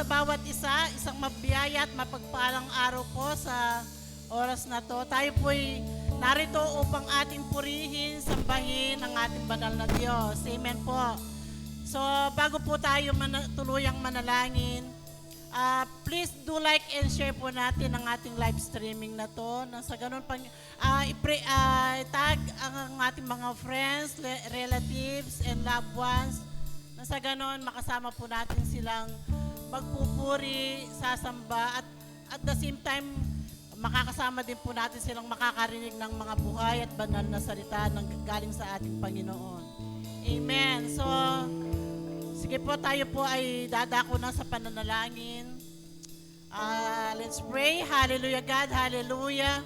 bawat isa, isang mabiyaya at mapagpalang araw po sa oras na to. Tayo po'y narito upang ating purihin, sambahin ang ating banal na Diyos. Amen po. So, bago po tayo tuluyang manalangin, please do like and share po natin ang ating live streaming na to. Nang sa ganun pang tag ang ating mga friends, relatives, and loved ones. Nang sa ganun, makasama po natin silang magpupuri, sasamba, at the same time, makakasama din po natin silang makakarinig ng mga buhay at banal na salita ng galing sa ating Panginoon. Amen. So, sige po, tayo po ay dadako na sa pananalangin. Let's pray. Hallelujah, God. Hallelujah.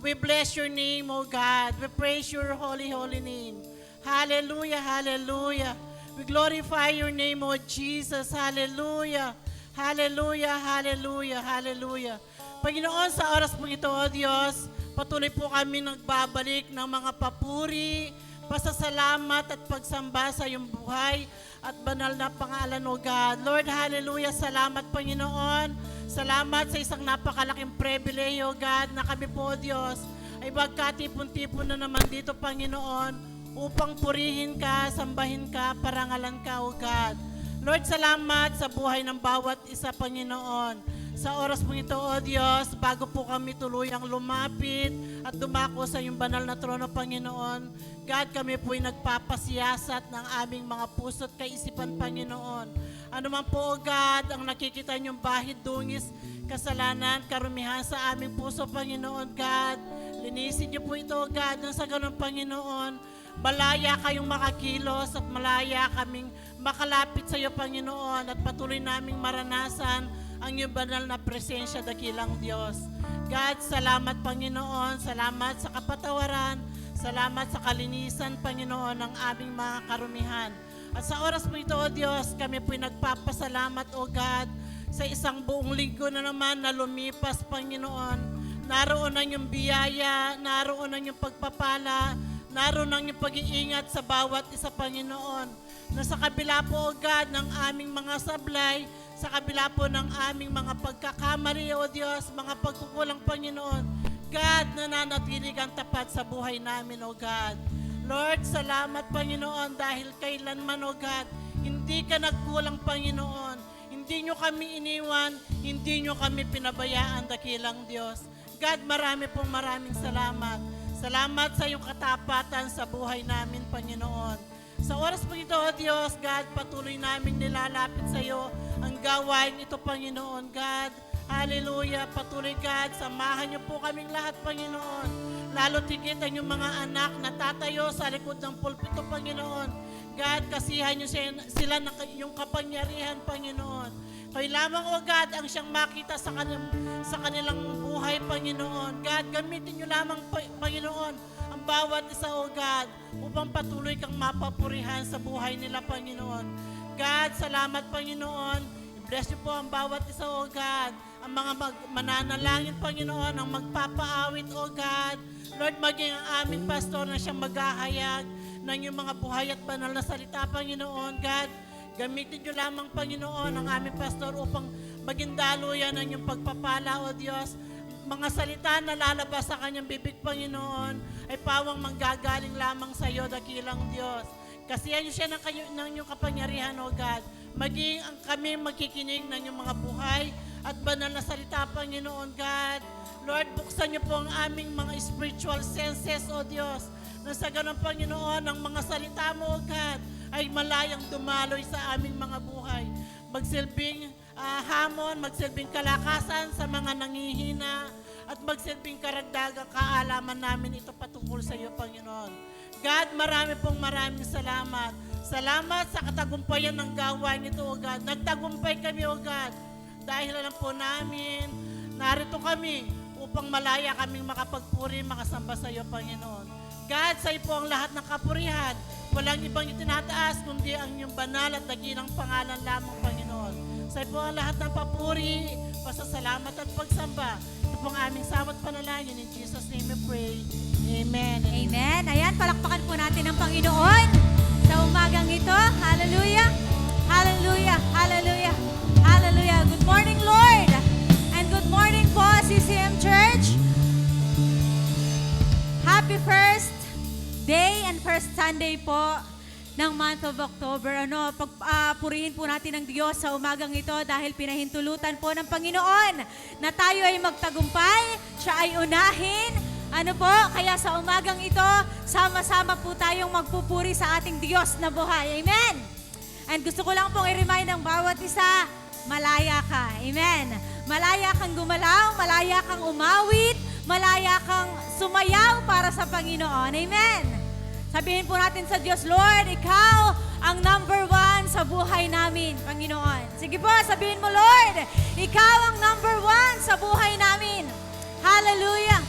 We bless your name, O God. We praise your holy, holy name. Hallelujah, hallelujah. We glorify your name, O Jesus. Hallelujah. Hallelujah, hallelujah, hallelujah. Panginoon, sa oras po ito, O Diyos, patuloy po kami nagbabalik ng mga papuri, pasasalamat at pagsamba sa iyong buhay at banal na pangalan, O God. Lord, hallelujah, salamat, Panginoon. Salamat sa isang napakalaking privilege, O God, na kami po, O Diyos, ay magkatipon-tipon na naman dito, Panginoon, upang purihin ka, sambahin ka, parangalan ka, O God. Lord, salamat sa buhay ng bawat isa, Panginoon. Sa oras po ito, O Diyos, bago po kami tuluyang lumapit at dumako sa iyong banal na trono, Panginoon, God, kami po'y nagpapasiyasat ng aming mga puso't kaisipan, Panginoon. Ano man po, O God, ang nakikita niyong bahid, dungis, kasalanan, karumihan sa aming puso, Panginoon, God. Linisin niyo po ito, O God, nang sa ganun, Panginoon, malaya kayong makakilos at malaya kaming makalapit sa iyo, Panginoon, at patuloy naming maranasan ang iyong banal na presensya, dakilang Diyos. God, salamat, Panginoon. Salamat sa kapatawaran. Salamat sa kalinisan, Panginoon, ng aming mga karumihan. At sa oras po ito, O Diyos, kami po'y nagpapasalamat, O God, sa isang buong linggo na naman na lumipas, Panginoon. Naroon ang iyong biyaya, naroon ang iyong pagpapala, naroon ang iyong pag-iingat sa bawat isa, Panginoon. Na sa kabila po, O God, ng aming mga sablay, sa kabila po ng aming mga pagkakamali, O Diyos, mga pagkukulang, Panginoon, God, nananatili kang tapat sa buhay namin, O God. Lord, salamat, Panginoon, dahil kailanman, O God, hindi ka nagkulang, Panginoon. Hindi nyo kami iniwan, hindi nyo kami pinabayaan, dakilang Diyos. God, maraming salamat. Salamat sa iyong katapatan sa buhay namin, Panginoon. Sa oras po ito, O Diyos, God, patuloy namin nilalapit sa iyo ang gawain ito, Panginoon, God. Hallelujah. Patuloy, God, samahan niyo po kaming lahat, Panginoon. Lalo tigit ang iyong mga anak na tatayo sa likod ng pulpito, Panginoon. God, kasihan niyo sila ng iyong kapangyarihan, Panginoon. Kayo lamang, O God, ang siyang makita sa kanilang buhay, Panginoon. God, gamitin niyo lamang, Panginoon, ang bawat isa, O God, upang patuloy kang mapapurihan sa buhay nila, Panginoon. God, salamat, Panginoon. I-bless niyo po ang bawat isa, O God. Ang mga mananalangin, Panginoon, ang magpapaawit, O God. Lord, maging ang aming pastor na siyang maghahayag ng iyong mga buhay at banal na salita, Panginoon. God, gamitin niyo lamang, Panginoon, ang aming pastor upang maging daluyan ng iyong pagpapala, O Diyos. Mga salita na lalabas sa kanyang bibig, Panginoon, ay pawang manggagaling lamang sa iyo, dakilang Diyos. Kasihan niyo siya ng iyong kapangyarihan, O God. Maging ang kami magkikinig ng iyong mga buhay at banal na salita, Panginoon, God. Lord, buksan niyo po ang aming mga spiritual senses, O Diyos. Na sa ganun, Panginoon, ang mga salita mo, O God, ay malayang dumaloy sa aming mga buhay. Magsilbing hamon, magsilbing kalakasan sa mga nangihina, at magsilbing karagdagang kaalaman namin ito patungkol sa iyo, Panginoon. God, maraming salamat. Salamat sa katagumpayan ng gawain ito, O God. Nagtagumpay kami, O God, dahil alam po namin, narito kami upang malaya kaming makapagpuri, makasamba sa iyo, Panginoon. God, sa iyo po ang lahat ng kapurihan. Walang ibang itinataas, kundi ang iyong banal at dakilang pangalan lamang, Panginoon. Sa iyo po ang lahat ng papuri, pasasalamat at pagsamba. Ito po ang aming samot panalangin. In Jesus' name we pray. Amen. Amen. Ayan, palakpakan po natin ang Panginoon sa umagang ito. Hallelujah. Hallelujah. Hallelujah. Hallelujah. Good Sunday po ng month of October. Purihin po natin ang Diyos sa umagang ito dahil pinahintulutan po ng Panginoon na tayo ay magtagumpay, siya ay unahin. Kaya sa umagang ito, sama-sama po tayong magpupuri sa ating Diyos na buhay. Amen! And gusto ko lang pong i-remind ang bawat isa, malaya ka. Amen! Malaya kang gumalaw, malaya kang umawit, malaya kang sumayaw para sa Panginoon. Amen! Sabihin po natin sa Diyos, Lord, Ikaw ang number 1 sa buhay namin, Panginoon. Sige po, sabihin mo, Lord, Ikaw ang number 1 sa buhay namin. Hallelujah!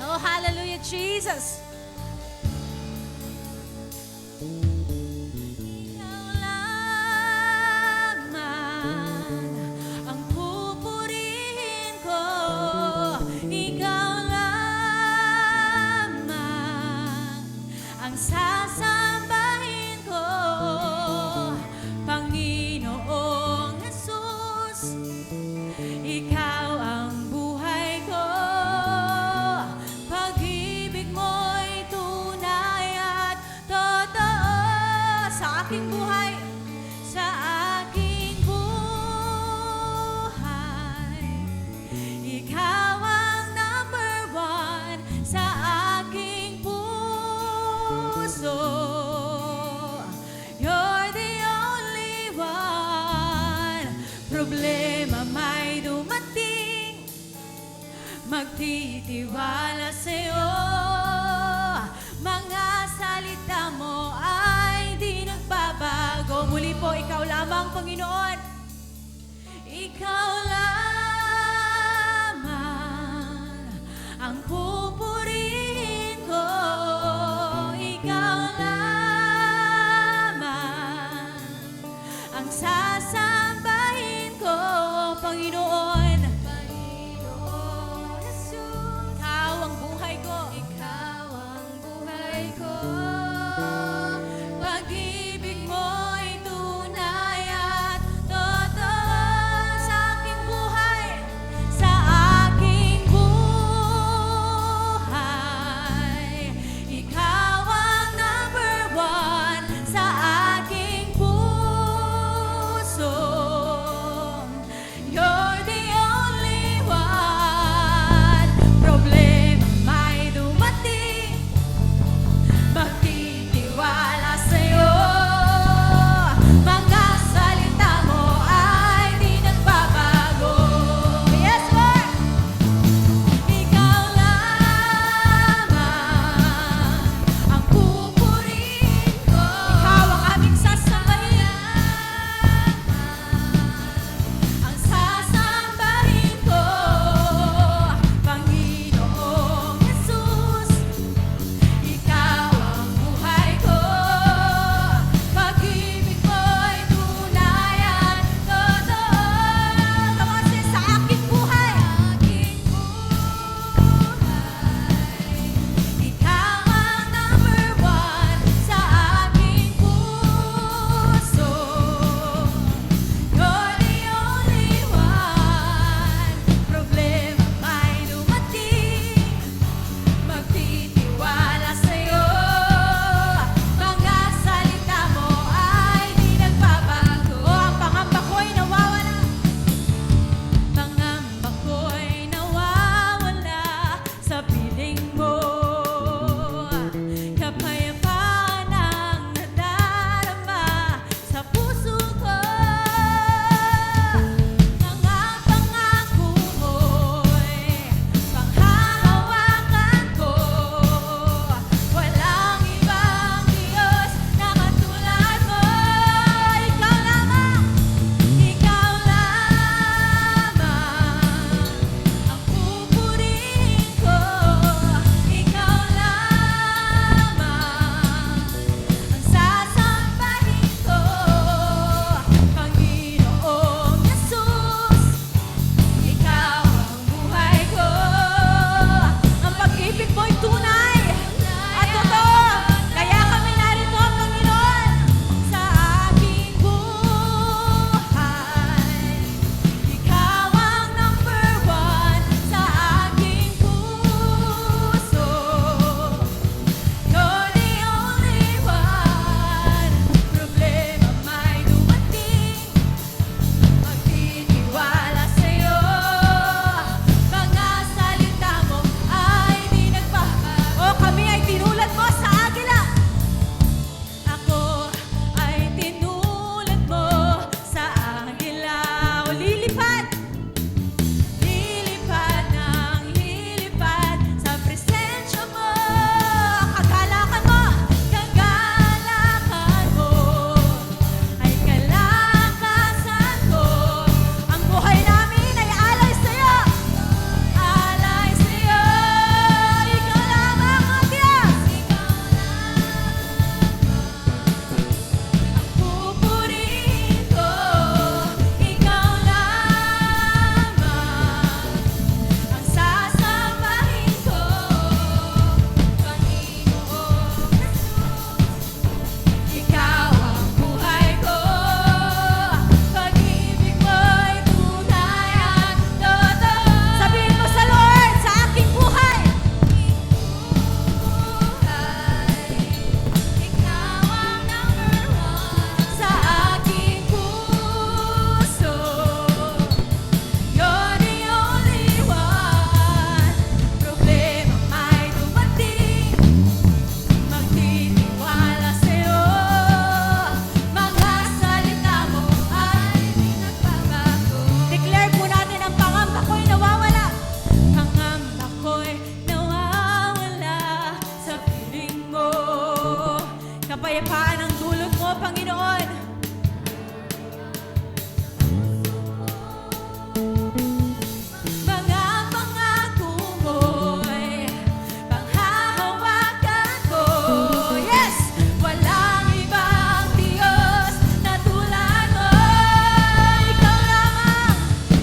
Oh, hallelujah, Jesus! Ikaw lamang ang pupurihin ko. Ikaw lamang ang sasambahin ko, Panginoong Jesus. Ikaw ang buhay ko, pag-ibig mo'y tunay at totoo sa aking buhay, sa aking buhay. Ikaw ang number 1 sa aking puso. You're the only one. Problema may dumating, magtitiwala sa'yo. Mga salita mo ay di nagbabago. Muli po, ikaw lamang, Panginoon. Ikaw lamang ang pupurihin ko. Ikaw lamang ang sasambahin ko, Panginoon. Panginoon Jesus. Ikaw ang buhay ko. Ikaw ang buhay ko. Pag-ibig mo'y tunay at totoo sa aking buhay. dulot mo, Panginoon. Mga pangako mo'y panghahawakan ko. Yes! Walang ibang Diyos na tulad mo.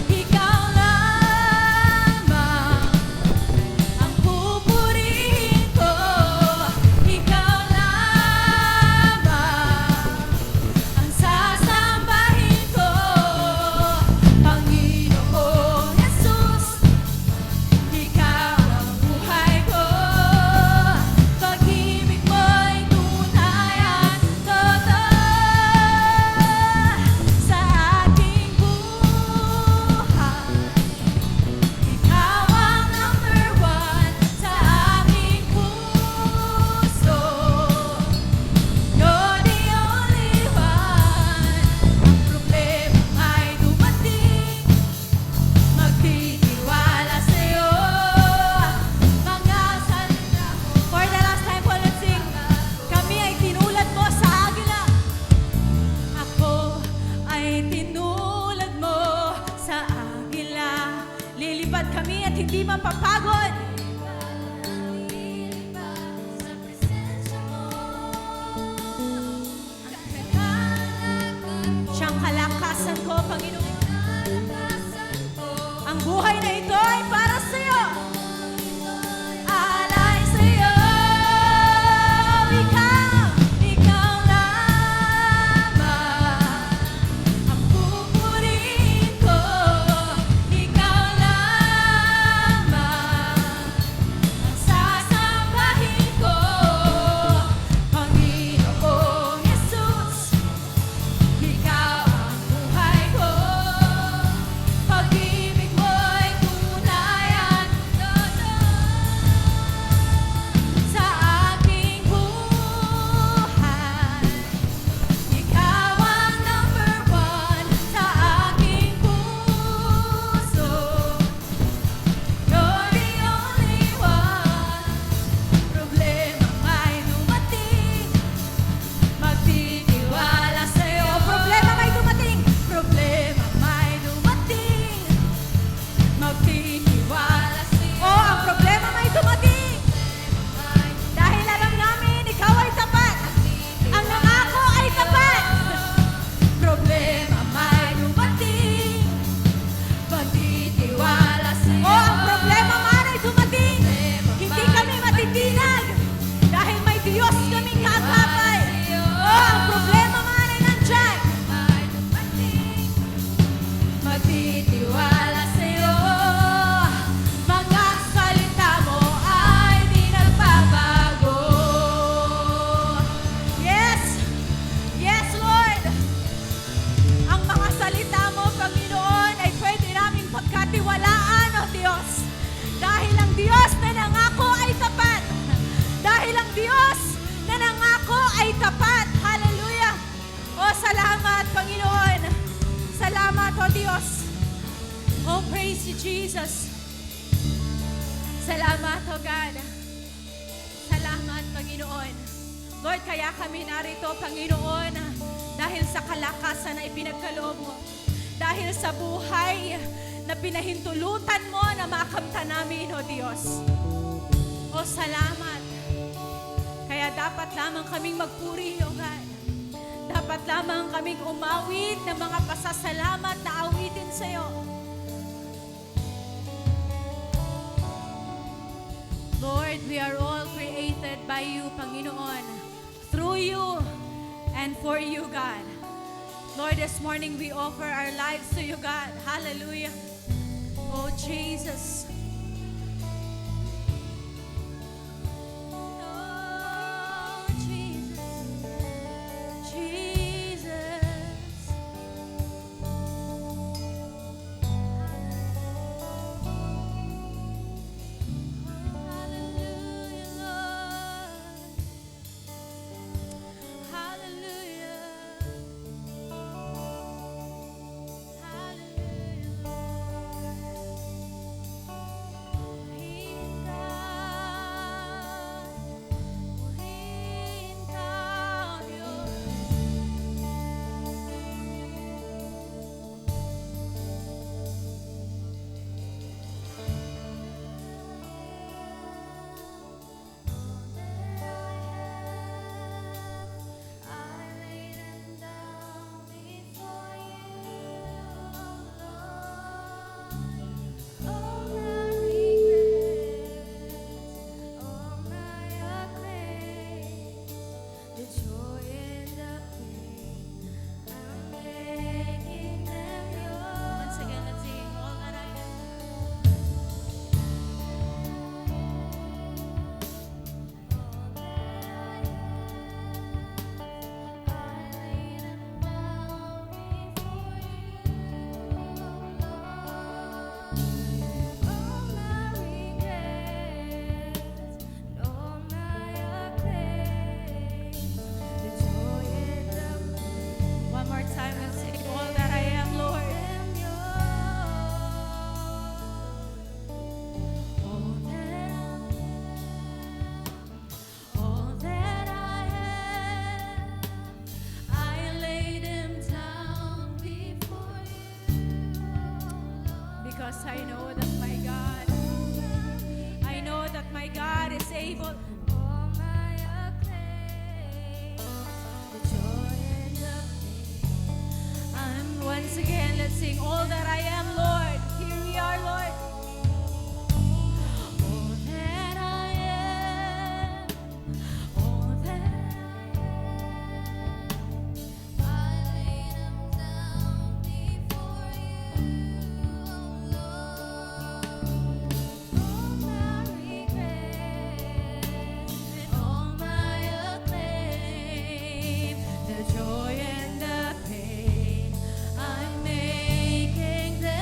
Ikaw lamang ang pupurihin ko. Ikaw lamang ang sasambahin ko. Panginoong Jesus, ikaw ang buhay ko. Pag-ibig mo'y tunay at totoo sa aking buhay. Ikaw ang number one sa aking puso. You're the only one. Ang problema ay dumating, magtitiwala sa'yo. Mga salita mo. For the last time po, let's sing. Kami ay tinulad mo sa agila. Ako ay tinulad mo sa agila. Lilipad kami at hindi mapapagod. Sa presensya mo. Siyang kalakasan ko, Panginoon. Ang buhay na ito ay para sa'yo. Alay sa'yo. Ikaw lamang ang pupurihin ko. Ikaw lamang ang sasambahin ko. Panginoong Jesus, ikaw ang buhay ko. Pag-ibig mo'y tunay at totoo sa aking buhay. Ikaw ang number one sa aking puso. You're the only one. Problema may dumating, magtitiwala sa'yo. Problema may dumating, problema may dumating, magtitiwala sa'yo. Oh, ang problema may dumating, dahil alam namin ikaw ay tapat. Ang nangako ay tapat. Problema may dumating, magtitiwala sa'yo. Oh, ang problema man ay dumating, hindi kami matitinag, dahil may Diyos kaming kakapay. Oh, ang problema man ay nandyan, magtitiwala sa'yo. Mga salita mo ay di nagbabago. Yes! Yes, Lord! Ang mga salita mo, Panginoon, ay pwede naming pagkatiwalaan, O Diyos. Dahil ang Diyos na nangako ay tapat. Dahil ang Diyos na nangako ay tapat. Hallelujah! O, salamat, Panginoon. Salamat, O Diyos. Oh, praise you, Jesus. Salamat, O God. Salamat, Panginoon. Lord, kaya kami narito, Panginoon, dahil sa kalakasan na ipinagkaloob mo. Dahil sa buhay na pinahintulutan mo na makamta namin, O Diyos. O, salamat. Kaya dapat lamang kaming magpuri, O God. Dapat lamang kaming umawit ng mga pasasalamat na awitin sa iyo. Lord, we are all created by you, Panginoon. Through you and for you, God. Lord, this morning we offer our lives to you, God. Hallelujah. Oh, Jesus. Oh, Jesus. Jesus. Hallelujah, Lord. Hallelujah. Hallelujah, Lord. Let's sing all that I am, Lord. Here we are, Lord. All that I am, all that I lay them down before you, Lord. All my regrets and all my acclaim, the joy and the pain, I'm making them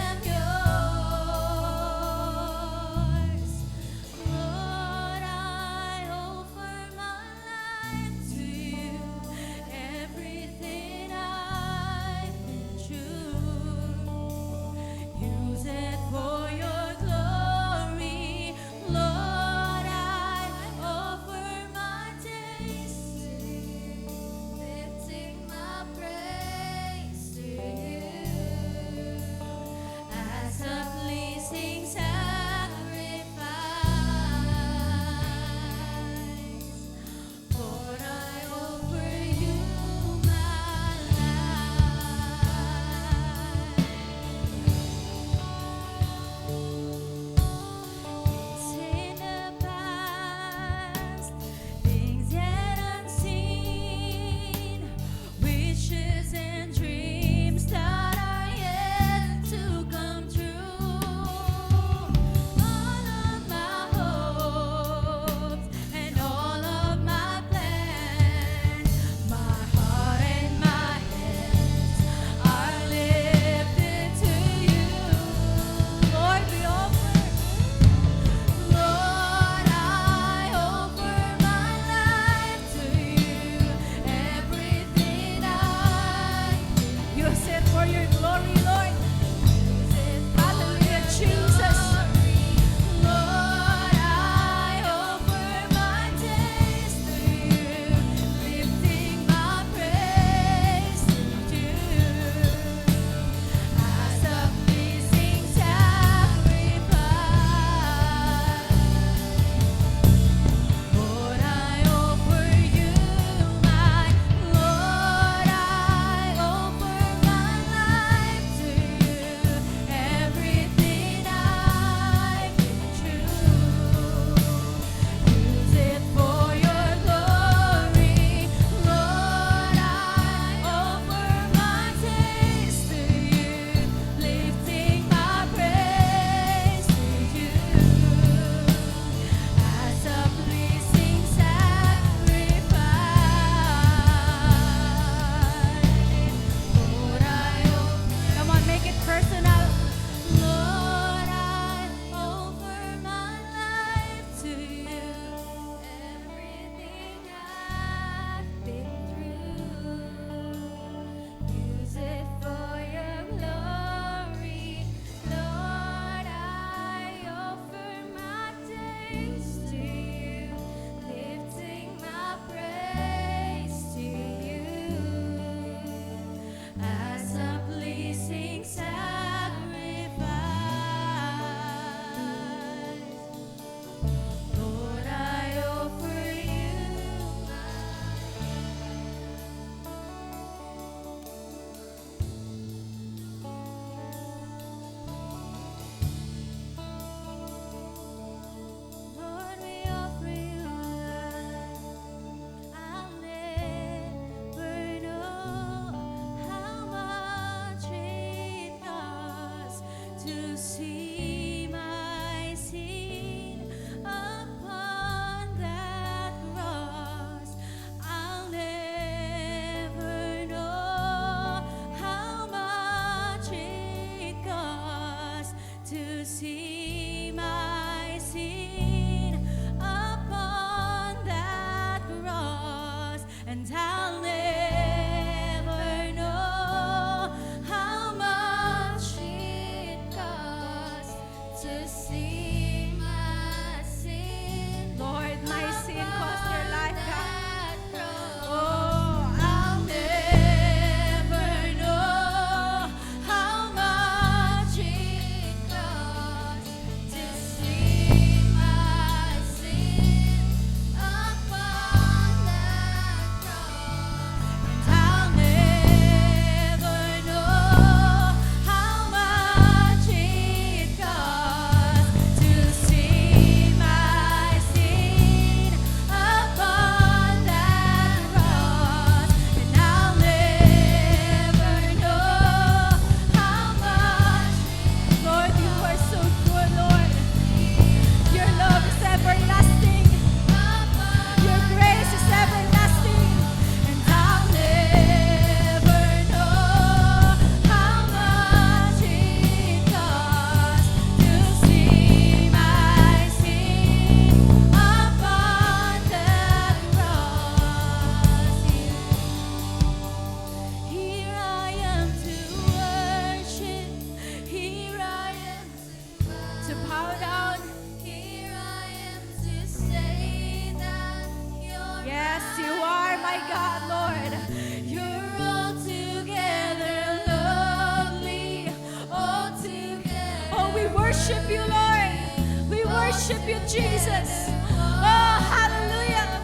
worship you, Jesus. Oh, hallelujah.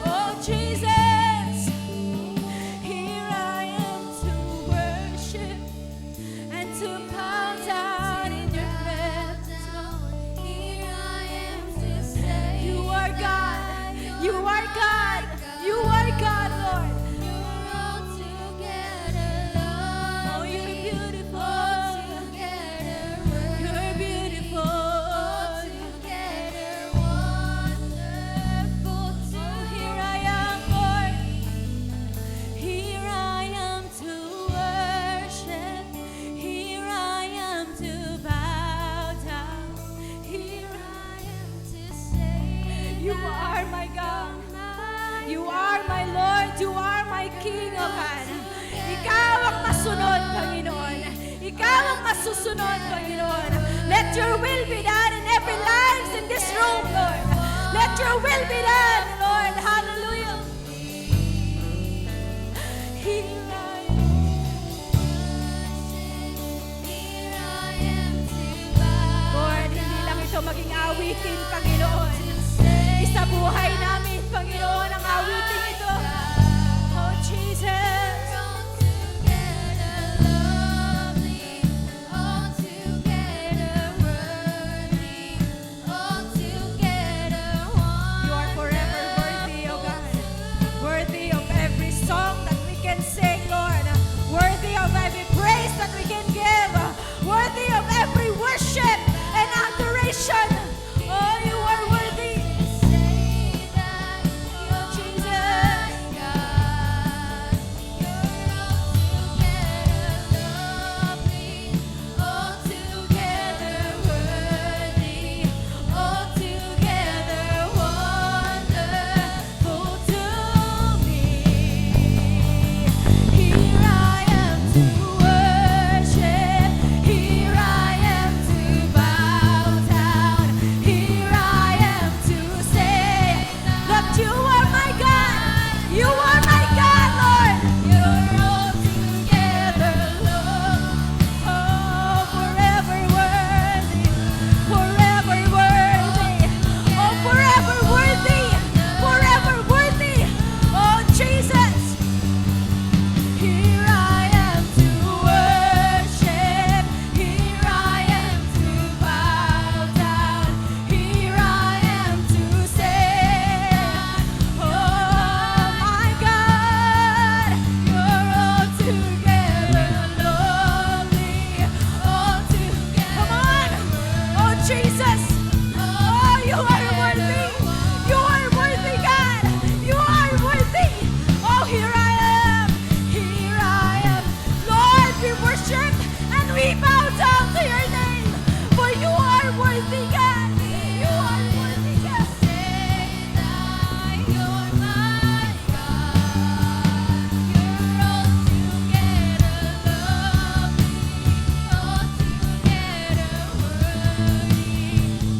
Oh, Jesus. Here I am to worship and to bow down in your presence, Lord. Here I am to say, you are God. You are God. You are God, Lord. You're altogether lovely. Oh, you're beautiful. Altogether worthy. You're beautiful. Altogether wonderful. Oh, here I am, Lord. Here I am to worship. Here I am to bow down. Here I am to say, you are my God. You are my Lord. You are my King, O God. Ikaw ang masunod, Panginoon. Ikaw ang masusunod, Panginoon. Let your will be done in every life in this room, Lord. Let your will be done, Lord. Hallelujah. Here I am. Lord, hindi lang ito maging awitin, Panginoon. Isa buhay namin, Panginoon, ang awitin ito. Oh, Jesus. You are forever worthy, oh God. Worthy of every song that we can sing, Lord. Worthy of every praise that we can give. Worthy of every worship and adoration. Oh, you are worthy. Oh, Jesus. Altogether worthy, altogether wonderful to me. Here I am to worship, here I am to bow down, here I am to say that you are my God, you are my God, Lord. You're altogether loved. Oh, forever worthy, forever worthy, oh, forever worthy, forever worthy, oh, Jesus. Here I am to worship, here I am to bow down, here I am to say, oh my God, you're altogether lovely, altogether. Come on, oh Jesus, oh you are worthy, you are worthy, God, you are worthy. Oh, here I am, Lord, we worship and we bow down to your name, for you are worthy, God, you are worthy, God. Say that you're my God, you're altogether lovely, altogether worthy,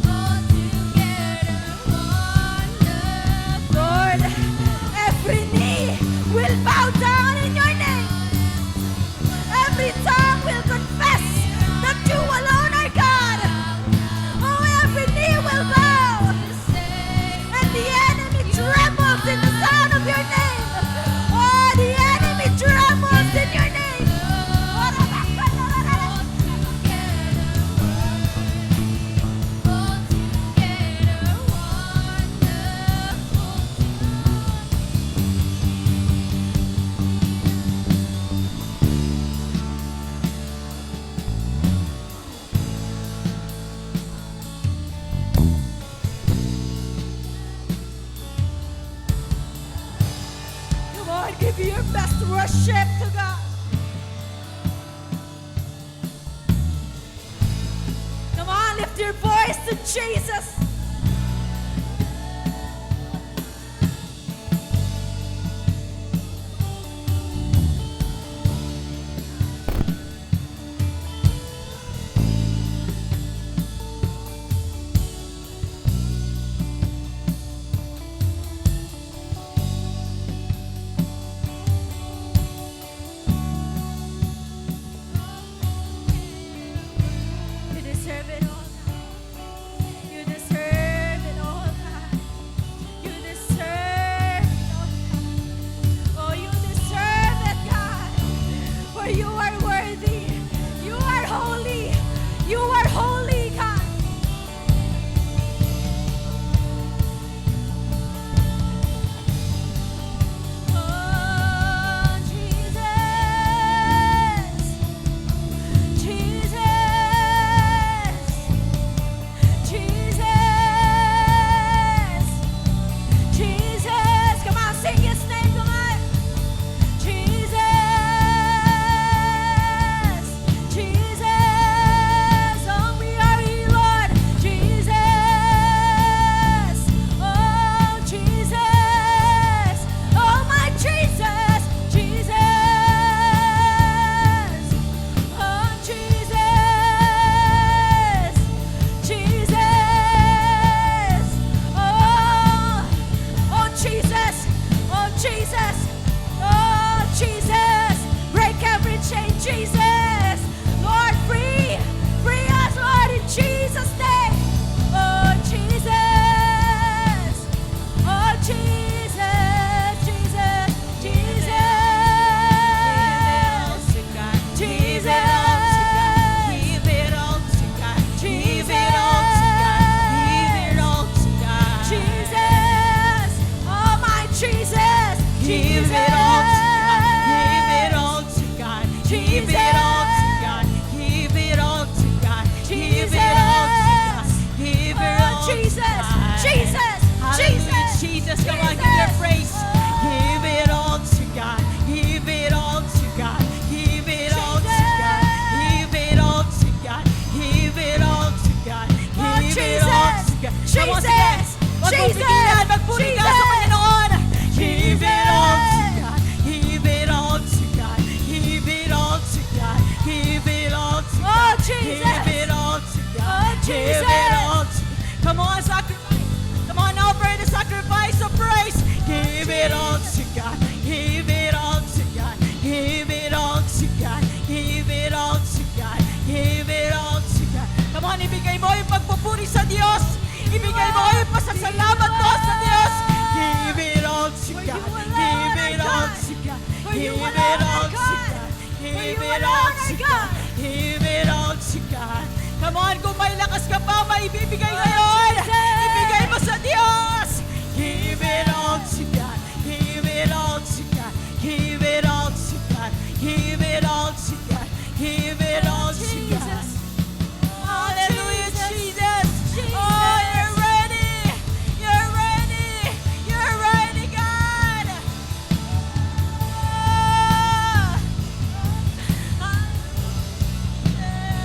altogether wonderful. Lord, every knee will bow down in your name. Every tongue will confess that you alone are God. Oh, every knee will bow. And the enemy trembles in the sound of your name. Oh, the enemy trembles in your name. Come on, give your best worship to God. Come on, lift your voice to Jesus. You deserve it all. You pagbibigyan. Magpuri ka sa Panginoon. Give it all to God. Give it all to God. Give it all to God. Give it all to God. Oh, Jesus. Give it all to God. Oh, Give Jesus. it all to God. Come on, sacrifice. Come on, offer the sacrifice of praise. Give it all to God. Give it all to God. Give it all to God. Give it all to God. Give it all to God. Come on, ibigay mo yung pagpupuri sa Diyos. Ibigay mo yung pasasalamat mo sa Diyos. Give it all to God. Give it all to God. Give it all to God. Give it all to God. Give it all to God. Come on, kung may lakas ka pa, maibibigay ngayon. Ibigay mo sa Diyos. Give it all to God. Give it all to God. Give it all to God. Give it all to God. Give it all to God. Hallelujah, Jesus. Oh, you're ready. You're ready. You're ready, God. Oh. Yes.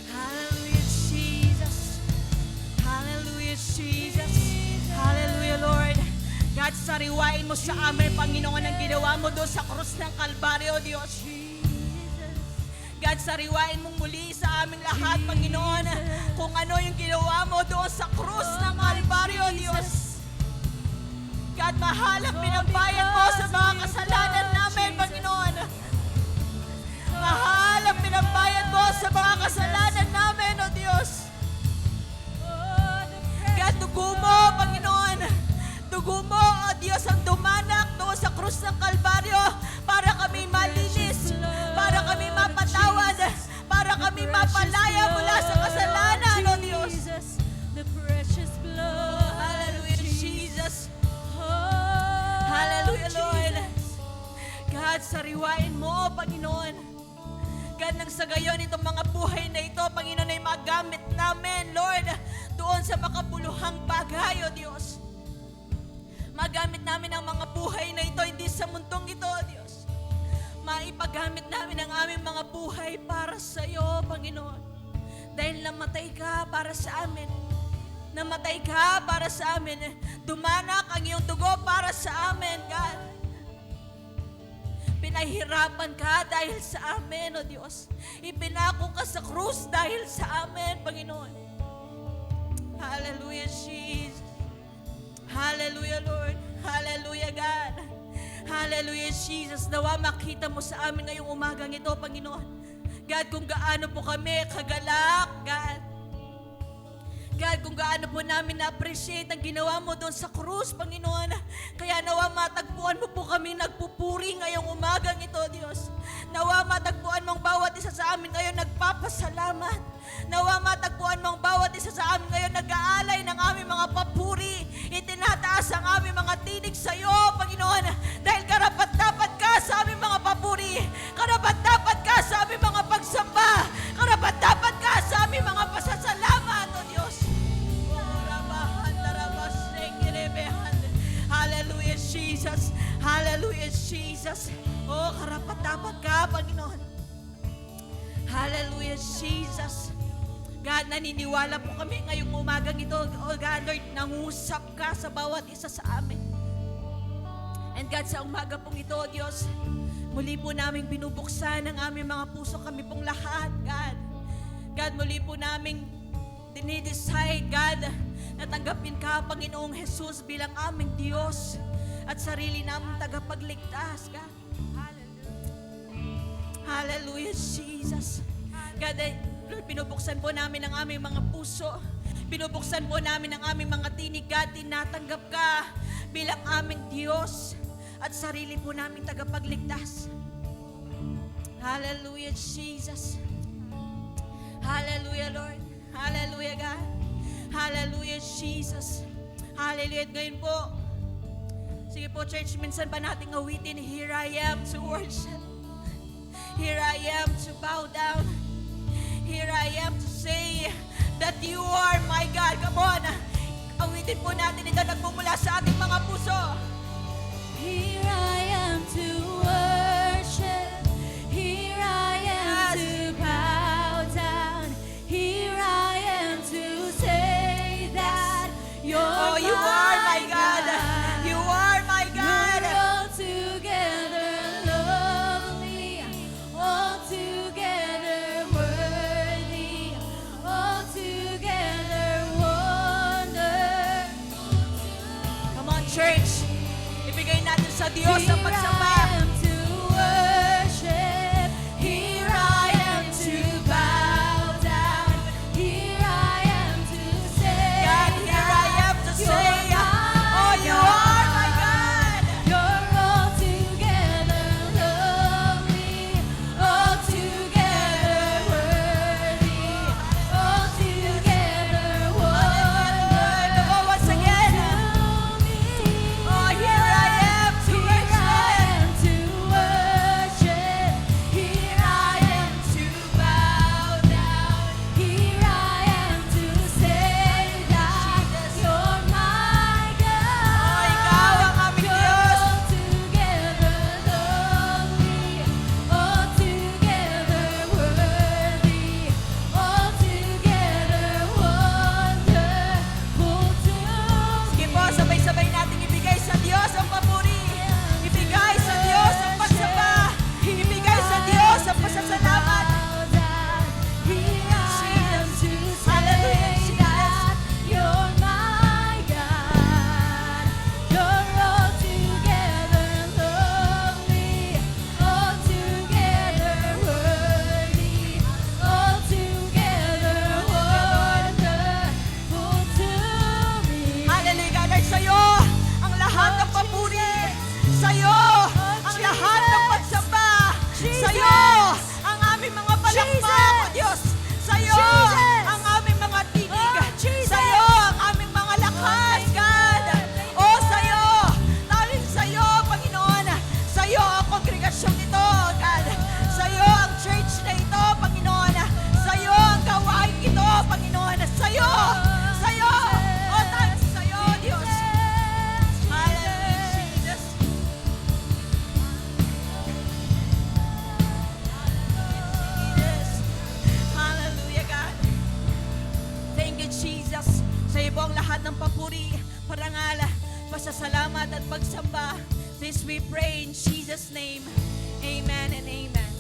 Hallelujah, Jesus. Hallelujah, Jesus. Hallelujah, Lord. God, sariwain mo sa amin, Panginoon, ang ginawa mo doon sa krus ng Kalbaryo, Diyos. God, sariwain mong muli sa aming lahat, Panginoon, kung ano yung ginawa mo doon sa krus ng Kalbaryo, Diyos. God, mahal ang pinambayad mo sa mga kasalanan namin, Panginoon. Mahal ang pinambayad mo sa mga kasalanan namin, O Diyos. God, dugo mo, Panginoon. Dugo mo, O Diyos, ang dumanak doon sa krus ng Kalbaryo para kami malinis, para kami mapatawad, para kami mapalaya mula sa kasalanan, O Diyos. The precious blood. Hallelujah, Jesus. Hallelujah, Lord. God, sariwain mo, Panginoon. God, nang sa gayon, itong mga buhay na ito, Panginoon, ay magamit namin, Lord, doon sa makabuluhang bagay, O Diyos. Magamit namin ang mga buhay na ito, hindi sa mundong ito, O Diyos. Maipagamit namin ang aming mga buhay para sa iyo, Panginoon. Dahil namatay ka para sa amin. Namatay ka para sa amin. Dumanak ang iyong dugo para sa amin, God. Pinahirapan ka dahil sa amin, O Diyos. Ipinako ka sa krus dahil sa amin, Panginoon. Hallelujah, Jesus. Hallelujah, Lord. Hallelujah, God. Hallelujah, Jesus. Nawa makita mo sa amin ngayong umagang ito, Panginoon. God, kung gaano po kami kagalak, God. God, kung gaano po namin na-appreciate ang ginawa mo doon sa krus, Panginoon. Kaya nawa matagpuan mo po kami nagpupuri ngayong umagang ito, Diyos. Nawa matagpuan mong bawat isa sa amin ngayon nagpapasalamat. Nawa matagpuan mong bawat isa sa amin ngayon nag-aalay ng aming mga papuri. Itinataas ang aming mga tinig sa iyo, Panginoon. Dahil karapat-dapat ka sa aming mga papuri. Karapat-dapat ka sa aming mga pagsamba. Karapat-dapat ka sa aming mga pasasalamat, O Diyos. Hallelujah, Jesus. Hallelujah, Jesus. Oh, karapat-dapat ka, Panginoon. Hallelujah, Jesus. God, naniniwala po kami ngayong umagang ito. Oh God, Lord, nangusap ka sa bawat isa sa amin. And God, sa umaga pong ito, Diyos, muli po namin binubuksan ang aming mga puso, kami pong lahat, God. God, muli po namin dinidecide, God, na tanggapin ka, Panginoong Jesus, bilang aming Diyos at sarili naming tagapagligtas, God. Hallelujah, Jesus. God, Lord, pinubuksan po namin ang aming mga puso. Pinubuksan po namin ang aming mga tinig, God. Tinatanggap ka bilang aming Diyos at sarili po namin tagapagligtas. Hallelujah, Jesus. Hallelujah, Lord. Hallelujah, God. Hallelujah, Jesus. Hallelujah. At ngayon po, sige po, church, minsan pa nating awitin, here I am to worship. Here I am to bow down. Here I am to say that you are my God. Come on. Awitin po natin ito nagmumula sa ating mga puso. Here I am to worship. Here I church, ibigay natin sa Diyos ang pagsamba. Here I am to worship. Here I am to bow down. Here I am to say, God, here I am to say, oh, you are my God. You're altogether lovely, altogether worthy, altogether wonderful. Come on, once again. To me. Oh, here I am to Here I worship. am to worship. Here I am to bow down. Here I am to say that you're my God. Oh, ikaw ang aming Diyos. Altogether lovely, altogether worthy, altogether wonderful to me. Sige po, sabay-sabay natin ibigay sa Diyos ang papuri. Ibigay sa Diyos ang pagsamba. Ibigay sa Diyos ang pasasalamat. Hallelujah, Jesus. You're my God. You're altogether lovely, altogether worthy, altogether wonderful to me. Hallelujah, God, sa'yo ang lahat ng papuri. Sa'yo ang lahat ng pagsamba. Sa'yo ang aming mga palakpak, O Diyos. Sa'yo Jesus. ang aming mga tinig. Jesus. Sa'yo ang aming mga lakas, God. O sa'yo, dahil sa'yo, Panginoon. Sa'yo ang kongregasyon ito, God. Sa'yo ang church na ito, Panginoon. Sa'yo ang gawain ito, Panginoon. Sa'yo, sa'yo. O dahil sa'yo, Diyos. Hallelujah, Jesus. Jesus. Hallelujah, God. Thank you, Jesus. Sa iyo po ang lahat ng papuri, parangal, pasasalamat at pagsamba. This we pray in Jesus' name. Amen and amen.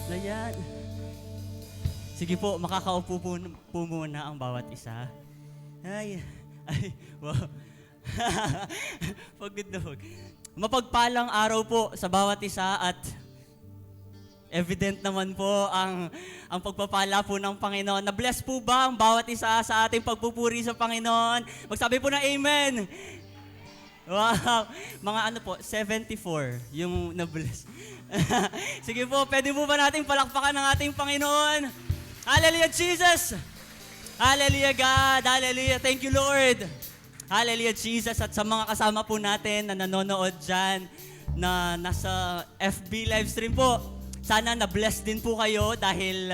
Ayan. Sige po, makakaupo po muna ang bawat isa. Ay, wow. Pagod na pag. Mapagpalang araw po sa bawat isa at evident naman po ang pagpapala po ng Panginoon. Na-bless po ba ang bawat isa sa ating pagpupuri sa Panginoon? Magsabi po na Amen! Wow! Mga ano po, 74 yung na-bless. Sige po, pwede po ba nating palakpakan ng ating Panginoon? Hallelujah, Jesus! Hallelujah, God! Hallelujah! Thank you, Lord! Hallelujah, Jesus! At sa mga kasama po natin na nanonood dyan, na nasa FB livestream po, sana na-bless din po kayo dahil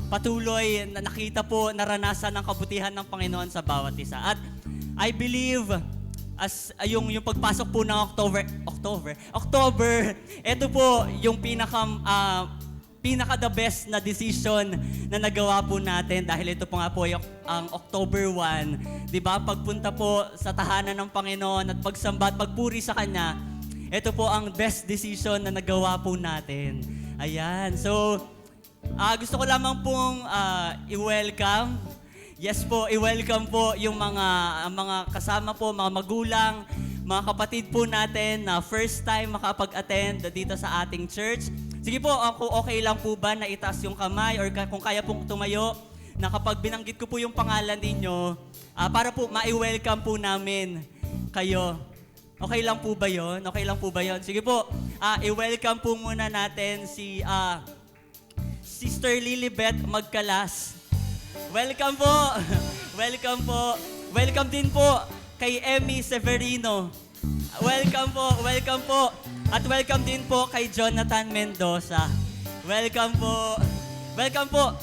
patuloy na nakita po, naranasan ng kabutihan ng Panginoon sa bawat isa. At I believe, as yung pagpasok po ng October, ito po yung pinaka the best na decision na nagawa po natin dahil ito po nga po yung, ang October 1, 'di ba? Pagpunta po sa tahanan ng Panginoon at pagsamba at pagpuri sa Kanya, ito po ang best decision na nagawa po natin. Ayan. So, gusto ko lamang pong i-welcome. Yes po, i-welcome po yung mga kasama po, mga magulang, mga kapatid po natin na first time makapag-attend dito sa ating church. Sige po, ako okay lang po ba na itaas yung kamay or kung kaya pong tumayo na kapag binanggit ko po yung pangalan ninyo, para po ma-welcome po namin kayo. Okay lang po ba yun? Okay lang po ba yun? Sige po, i-welcome po muna natin si Sister Lilibet Magkalas. Welcome po! Welcome po! Welcome din po kay Emmy Severino. Welcome po! Welcome po! At welcome din po kay Jonathan Mendoza. Welcome po! Welcome po!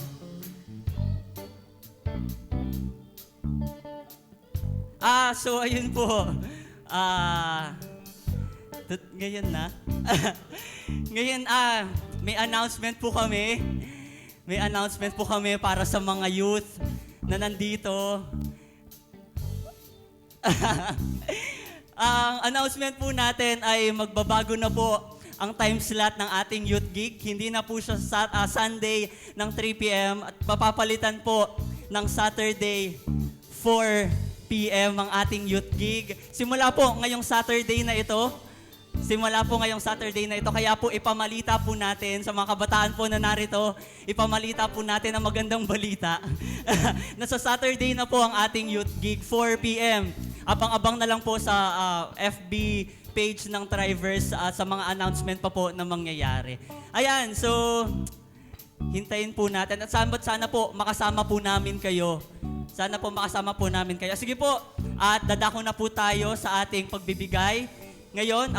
So ayun po. Ngayon na. Ngayon, may announcement po kami. May announcement po kami para sa mga youth na nandito. Ang announcement po natin ay magbabago na po ang time slot ng ating youth gig. Hindi na po siya Sunday ng 3 p.m. at papapalitan po ng Saturday 4 p.m. ang ating youth gig. Simula po ngayong Saturday na ito. Kaya po ipamalita po natin sa mga kabataan po na narito, ipamalita po natin ang magandang balita. Nasa Saturday na po ang ating youth gig, 4 p.m. Abang-abang na lang po sa FB page ng Trivers sa mga announcement pa po na mangyayari. Ayan, so hintayin po natin at sana po makasama po namin kayo. Sige po, at dadako na po tayo sa ating pagbibigay. Ngayon,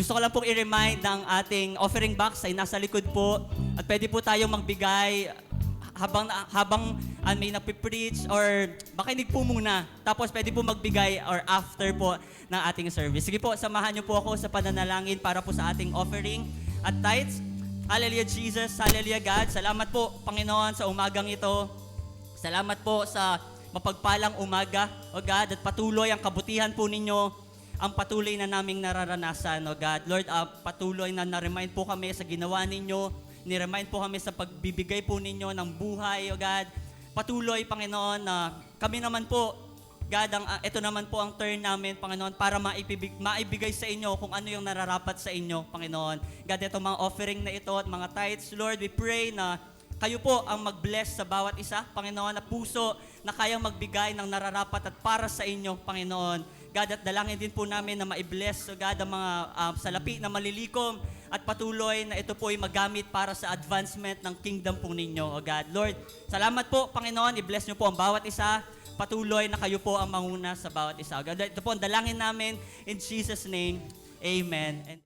gusto ko lang pong i-remind ng ating offering box ay nasa likod po at pwede po tayong magbigay habang may nagpipreach or makinig po muna. Tapos pwede po magbigay or after po ng ating service. Sige po, samahan niyo po ako sa pananalangin para po sa ating offering at tithes. Hallelujah Jesus, hallelujah God. Salamat po Panginoon sa umagang ito. Salamat po sa mapagpalang umaga, O God, at patuloy ang kabutihan po ninyo ang patuloy na naming nararanasan, O God. Lord, patuloy na na-remind po kami sa ginawa ninyo, ni-remind po kami sa pagbibigay po ninyo ng buhay, O God. Patuloy, Panginoon, na kami naman po, God, ito naman po ang turn namin, Panginoon, para maibigay sa inyo kung ano yung nararapat sa inyo, Panginoon. God, ito mga offering na ito at mga tithes, Lord, we pray na kayo po ang mag-bless sa bawat isa, Panginoon, na puso na kayang magbigay ng nararapat at para sa inyo, Panginoon. God, at dalangin din po namin na ma-bless, so God, ang mga salapi na malilikom at patuloy na ito po ay magamit para sa advancement ng kingdom po ninyo, O God. Lord, salamat po, Panginoon, i-bless niyo po ang bawat isa. Patuloy na kayo po ang manguna sa bawat isa, O God. Ito po ang dalangin namin in Jesus' name. Amen.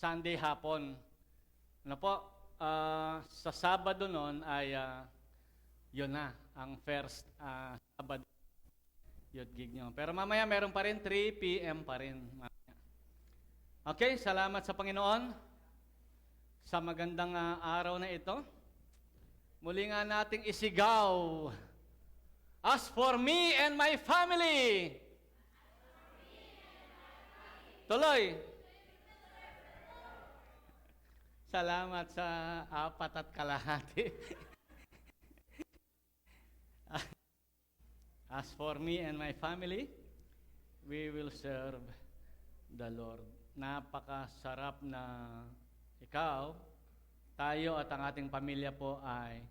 Sunday hapon. Ano po, sa Sabado noon ay yun na, ang first Sabado youth gig nyo. Pero mamaya meron pa rin, 3 p.m. pa rin. Okay, salamat sa Panginoon sa magandang araw na ito. Muli nga nating isigaw, as for me and my family, Tuloy. Salamat sa 4.5. As for me and my family, we will serve the Lord. Napakasarap na ikaw, tayo at ang ating pamilya po ay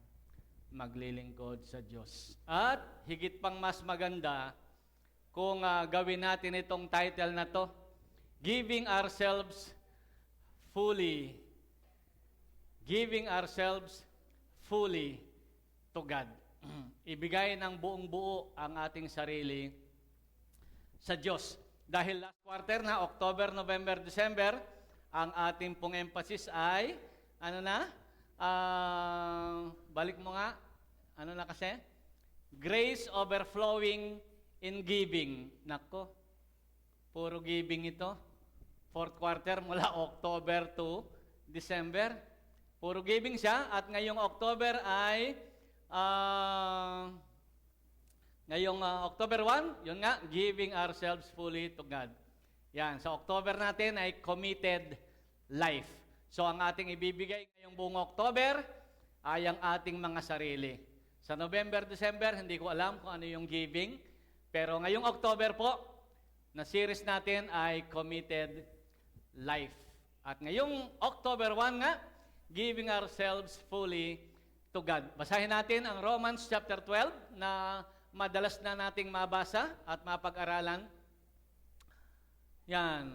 maglilingkod sa Diyos. At higit pang mas maganda kung gawin natin itong title na to, Giving Ourselves Fully. Giving ourselves fully to God. Ibigay ng buong buo ang ating sarili sa Diyos. Dahil last quarter na, October, November, December, ang ating pong emphasis ay, ano na? Balik mo nga. Ano na kasi? Grace overflowing in giving. Nako, puro giving ito. Fourth quarter mula October to December. Puro giving siya. At ngayong October ay, ngayong October 1, yun nga, giving ourselves fully to God. Yan, sa October natin ay committed life. So ang ating ibibigay ngayong buong October ay ang ating mga sarili. Sa November, December, hindi ko alam kung ano yung giving. Pero ngayong October po, na series natin ay committed life. At ngayong October 1 nga, giving ourselves fully to God. Basahin natin ang Romans chapter 12 na madalas na nating mabasa at mapag-aralan. Yan.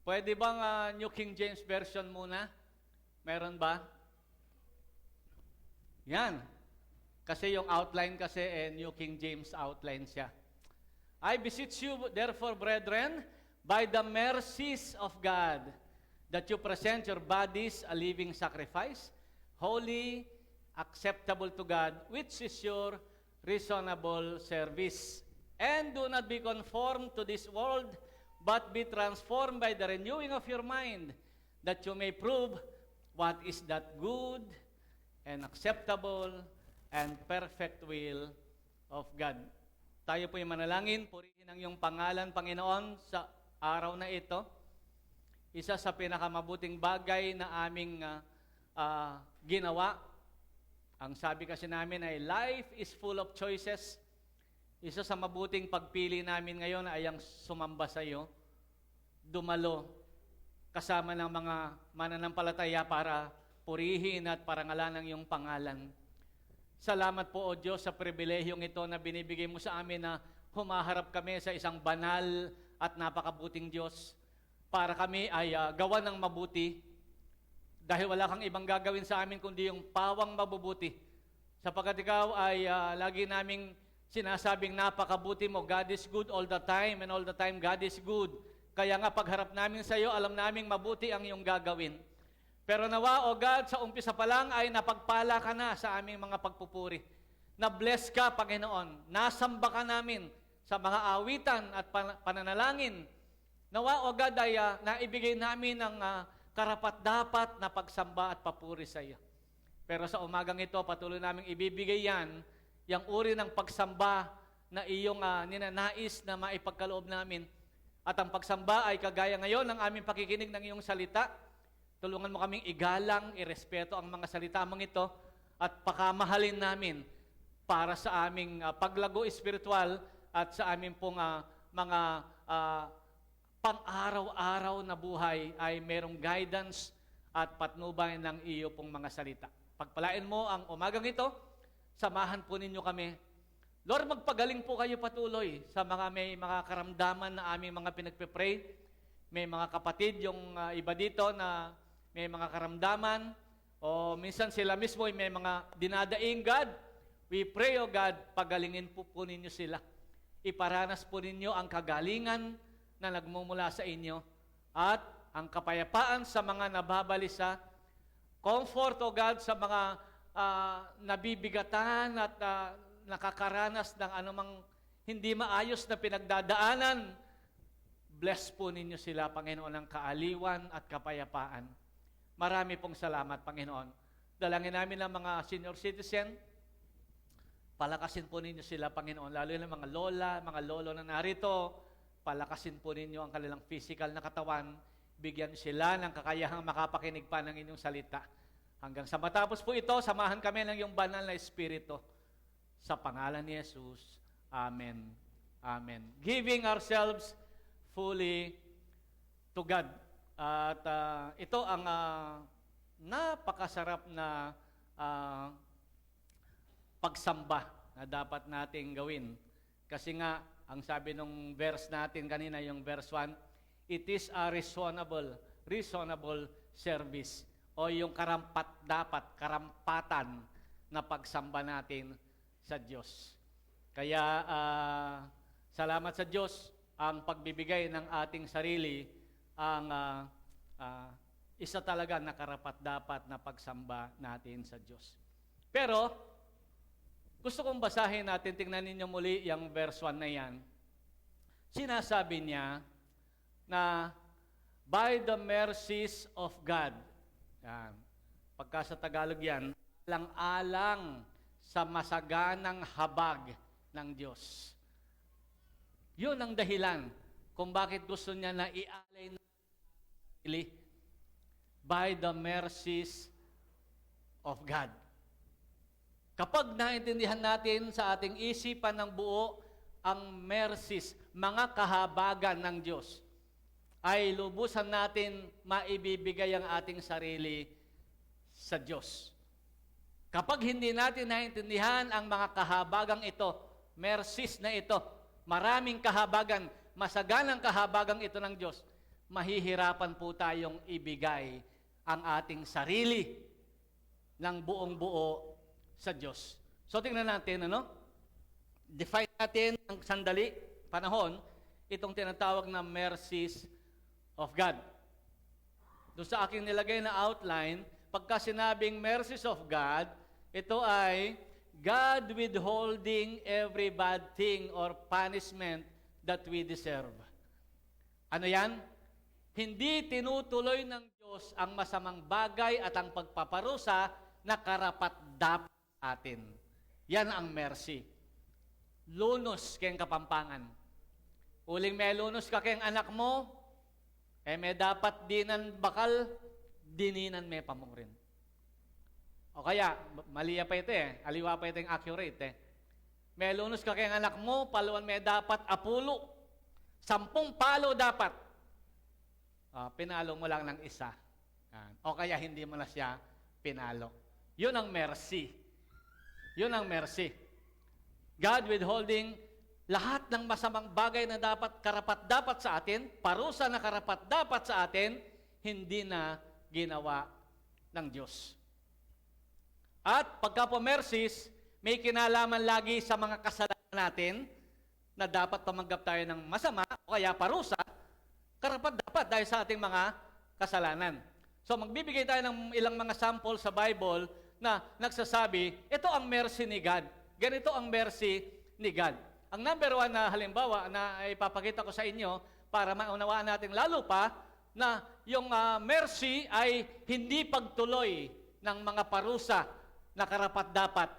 Pwede bang New King James Version muna? Meron ba? Yan. Kasi yung outline kasi New King James outline siya. I beseech you, therefore, brethren, by the mercies of God, that you present your bodies a living sacrifice, holy, acceptable to God, which is your reasonable service. And do not be conformed to this world, but be transformed by the renewing of your mind, that you may prove what is that good and acceptable and perfect will of God. Tayo po'y manalangin, purihin ang iyong pangalan, Panginoon, sa araw na ito. Isa sa pinakamabuting bagay na aming ginawa. Ang sabi kasi namin ay life is full of choices. Isa sa mabuting pagpili namin ngayon ay ang sumamba sa iyo, dumalo, kasama ng mga mananampalataya para purihin at parangalan ang iyong pangalan. Salamat po, O Diyos, sa pribilehiyong ito na binibigay mo sa amin na humaharap kami sa isang banal at napakabuting Diyos para kami ay gawa ng mabuti dahil wala kang ibang gagawin sa amin kundi yung pawang mabubuti. Sapagkat ikaw ay lagi naming sinasabing napakabuti mo. God is good all the time and all the time God is good. Kaya nga pagharap namin sa iyo, alam naming mabuti ang iyong gagawin. Pero nawa, O God, sa umpisa pa lang ay napagpala ka na sa aming mga pagpupuri. Na-bless ka, Panginoon. Nasamba ka namin sa mga awitan at pananalangin. Nawa, O God, ay naibigay namin ang karapat-dapat na pagsamba at papuri sa iyo. Pero sa umagang ito, patuloy naming ibibigay yan, yung uri ng pagsamba na iyong ninanais na maipagkaloob namin. At ang pagsamba ay kagaya ngayon ng aming pakikinig ng iyong salita. Tulungan mo kaming igalang, irespeto ang mga salita mong ito at pakamahalin namin para sa aming paglago espiritual at sa aming pong mga pang-araw-araw na buhay ay merong guidance at patnubay ng iyo pong mga salita. Pagpalain mo ang umagang ito, samahan po ninyo kami. Lord, magpagaling po kayo patuloy sa may mga karamdaman na aming mga pinagpe-pray. May mga kapatid, yung iba dito na may mga karamdaman o minsan sila mismo ay may mga dinadaing. God, we pray, O God, pagalingin po ninyo sila. Iparanas po ninyo ang kagalingan na nagmumula sa inyo at ang kapayapaan sa mga nababalisa, comfort, O God, sa mga nabibigatan at nakakaranas ng anumang hindi maayos na pinagdadaanan. Bless po ninyo sila, Panginoon, ng kaaliwan at kapayapaan. Marami pong salamat, Panginoon. Dalangin namin ang mga senior citizen. Palakasin po ninyo sila, Panginoon, lalo na mga lola, mga lolo na narito, palakasin po ninyo ang kanilang physical na katawan, bigyan sila ng kakayahang makapakinig pa ng inyong salita. Hanggang sa matapos po ito, samahan kami ng iyong banal na Espiritu. Sa pangalan ni Jesus. Amen. Amen. Giving ourselves fully to God. At ito ang napakasarap na pagsamba na dapat nating gawin. Kasi nga, ang sabi nung verse natin kanina, yung verse 1, it is a reasonable service. O yung karampatan na pagsamba natin sa Diyos. Kaya, salamat sa Diyos, ang pagbibigay ng ating sarili, ang isa talaga na karapat-dapat na pagsamba natin sa Diyos. Pero, gusto kong basahin natin, tingnan ninyo muli yung verse 1 na yan. Sinasabi niya na, by the mercies of God, yan. Pagka sa Tagalog yan, alang-alang sa masaganang habag ng Diyos. Yun ang dahilan kung bakit gusto niya na ialay na sarili. By the mercies of God. Kapag naintindihan natin sa ating isipan ng buo ang mercies, mga kahabagan ng Diyos, ay lubusan natin maibibigay ang ating sarili sa Diyos. Kapag hindi natin naintindihan ang mga kahabagang ito, mercies na ito, maraming kahabagan, masaganang kahabagang ito ng Diyos, mahihirapan po tayong ibigay ang ating sarili ng buong buo sa Diyos. So tingnan natin, define natin ang sandali, panahon, itong tinatawag na mercies of God. Doon sa aking nilagay na outline, pagka sinabing mercies of God, ito ay God withholding every bad thing or punishment that we deserve. Ano yan? Hindi tinutuloy ng Diyos ang masamang bagay at ang pagpaparusa na karapat-dapat atin. Yan ang mercy. Lunos kayong kapampangan. Uling may lunos ka kayong anak mo, may dapat dinan bakal, dininan may pamong rin. O kaya, maliya pa ito aliwa pa ito yung accurate May lunos ka kayong anak mo, paluan may dapat apulo. 10 palo dapat. Pinalo mo lang ng isa. O kaya hindi mo na siya pinalo. Yun ang mercy. Yun ang mercy. God withholding lahat ng masamang bagay na dapat karapat-dapat sa atin, parusa na karapat-dapat sa atin, hindi na ginawa ng Diyos. At pagka po mercies, may kinalaman lagi sa mga kasalanan natin na dapat tumanggap tayo ng masama o kaya parusa, karapat-dapat dahil sa ating mga kasalanan. So magbibigay tayo ng ilang mga sample sa Bible na nagsasabi, ito ang mercy ni God. Ganito ang mercy ni God. Ang number 1 na halimbawa na ipapakita ko sa inyo para maunawaan natin lalo pa na yung mercy ay hindi pagtuloy ng mga parusa na karapat-dapat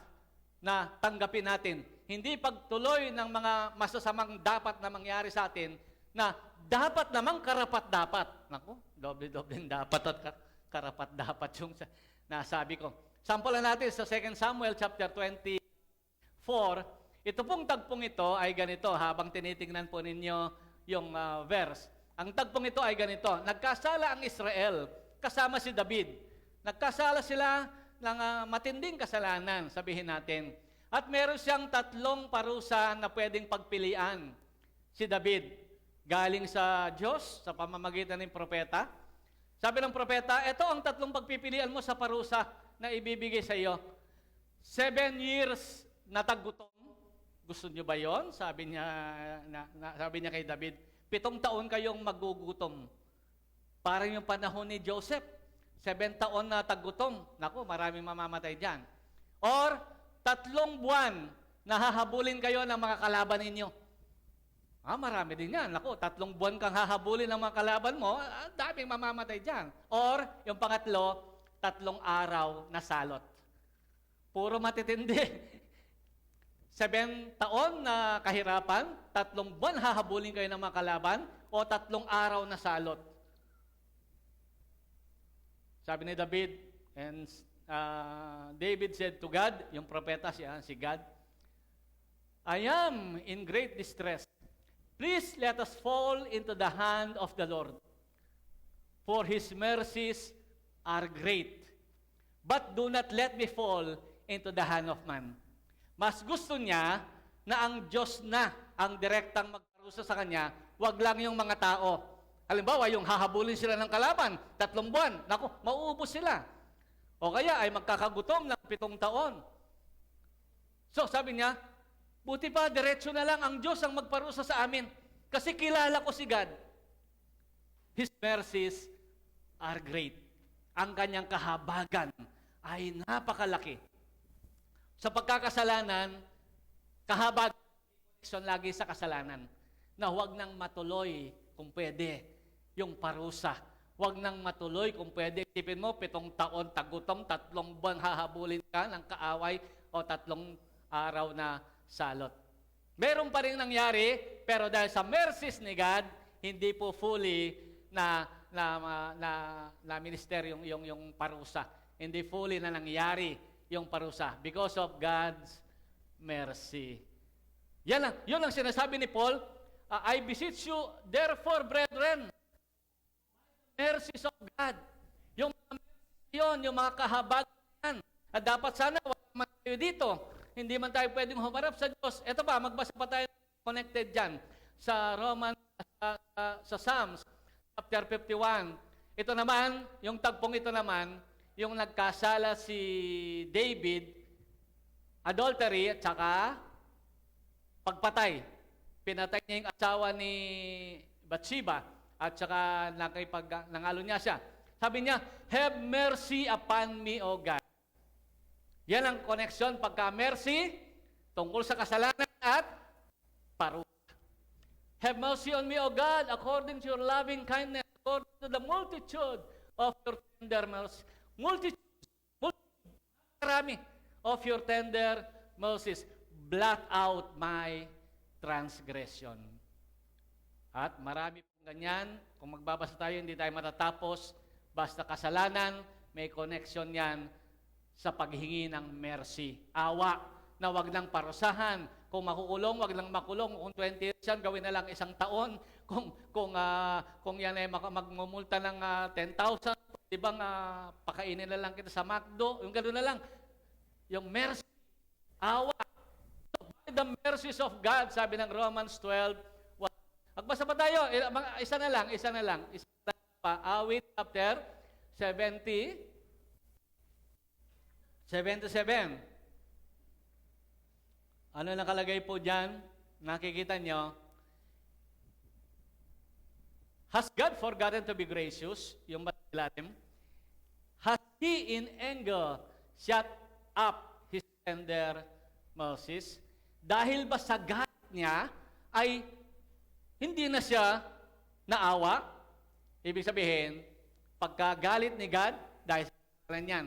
na tanggapin natin. Hindi pagtuloy ng mga masasamang dapat na mangyari sa atin na dapat namang karapat-dapat. Naku, doble-doble dapat at karapat-dapat yung nasabi ko. Sample natin sa 2 Samuel chapter 24. Ito pong tagpong ito ay ganito habang tinitingnan po ninyo yung verse. Ang tagpong ito ay ganito. Nagkasala ang Israel kasama si David. Nagkasala sila ng matinding kasalanan, sabihin natin. At meron siyang 3 parusa na pwedeng pagpilian. Si David, galing sa Diyos, sa pamamagitan ng propeta. Sabi ng propeta, ito ang 3 pagpipilian mo sa parusa na ibibigay sa iyo. 7 years na taggutom. Gusto niyo ba yon? Sabi niya kay David, 7 taon kayong magugutom. Parang yung panahon ni Joseph, 7 taon na taggutom. Naku, maraming mamamatay dyan. Or, 3 buwan na hahabulin kayo ng mga kalaban ninyo. Marami din yan. Naku, 3 buwan kang hahabulin ng mga kalaban mo, daming mamamatay dyan. Or, yung pangatlo, 3 araw na salot. Puro matitindi. 7 taon na kahirapan, 3 buwan hahabulin kayo ng mga kalaban, o 3 araw na salot? Sabi ni David, and David said to God, yung propeta si God, I am in great distress. Please let us fall into the hand of the Lord, for His mercies are great. But do not let me fall into the hand of man. Mas gusto niya na ang Diyos na ang direktang magparusa sa kanya, wag lang yung mga tao. Halimbawa, yung hahabulin sila ng kalaban, 3 buwan, naku, mauubos sila. O kaya ay magkakagutom ng 7 taon. So sabi niya, buti pa, diretso na lang ang Diyos ang magparusa sa amin. Kasi kilala ko si God. His mercies are great. Ang kanyang kahabagan ay napakalaki. Sa pagkakasalanan, kahabagan lagi sa kasalanan na huwag nang matuloy kung pwede yung parusa. Huwag nang matuloy kung pwede. Isipin mo, 7 taon tagutom, 3 buwan hahabulin ka ng kaaway o 3 araw na salot. Meron pa rin nangyari, pero dahil sa mercies ni God, hindi po fully na minister yung parusa. Hindi fully na nangyari yung parusa because of God's mercy. Yun ang sinasabi ni Paul, I beseech you, therefore, brethren, mercies of God. Yung mga mercies yun, yung mga kahabagan, at dapat sana wala man tayo dito. Hindi man tayo pwedeng humarap sa Diyos. Ito pa, magbasa pa tayo connected dyan sa sa Psalms, chapter 51. Ito naman, yung tagpong ito naman, yung nagkasala si David, adultery at saka pagpatay. Pinatay niya yung asawa ni Bathsheba at saka nangalo niya siya. Sabi niya, have mercy upon me, O God. Yan ang connection pagka mercy tungkol sa kasalanan at parusa. Have mercy on me, O God, according to your loving kindness, according to the multitude of your tender mercies. Marami of your tender mercies. Blot out my transgression. At marami pong ganyan. Kung magbabasa tayo, hindi tayo matatapos. Basta kasalanan, may connection yan sa paghingi ng mercy. Awa na wag lang parusahan. Kung makukulong, wag lang makulong. Kung 20 years yan, gawin na lang 1 taon. Kung yan ay magmumulta ng 10,000, di ba pakainin na lang kita sa McDo? Yung gano'n na lang. Yung mercy, awa. So, by the mercies of God, sabi ng Romans 12, magbasa pa tayo. Isa na lang. Isa na pa. Awit chapter 77. Ano nakalagay po dyan? Nakikita nyo? Has God forgotten to be gracious? Yung Latin. Has He in anger shut up His tender mercies? Dahil ba sa galit niya ay hindi na siya naawa? Ibig sabihin, pagkagalit ni God, dahil sa kasalanan niyan,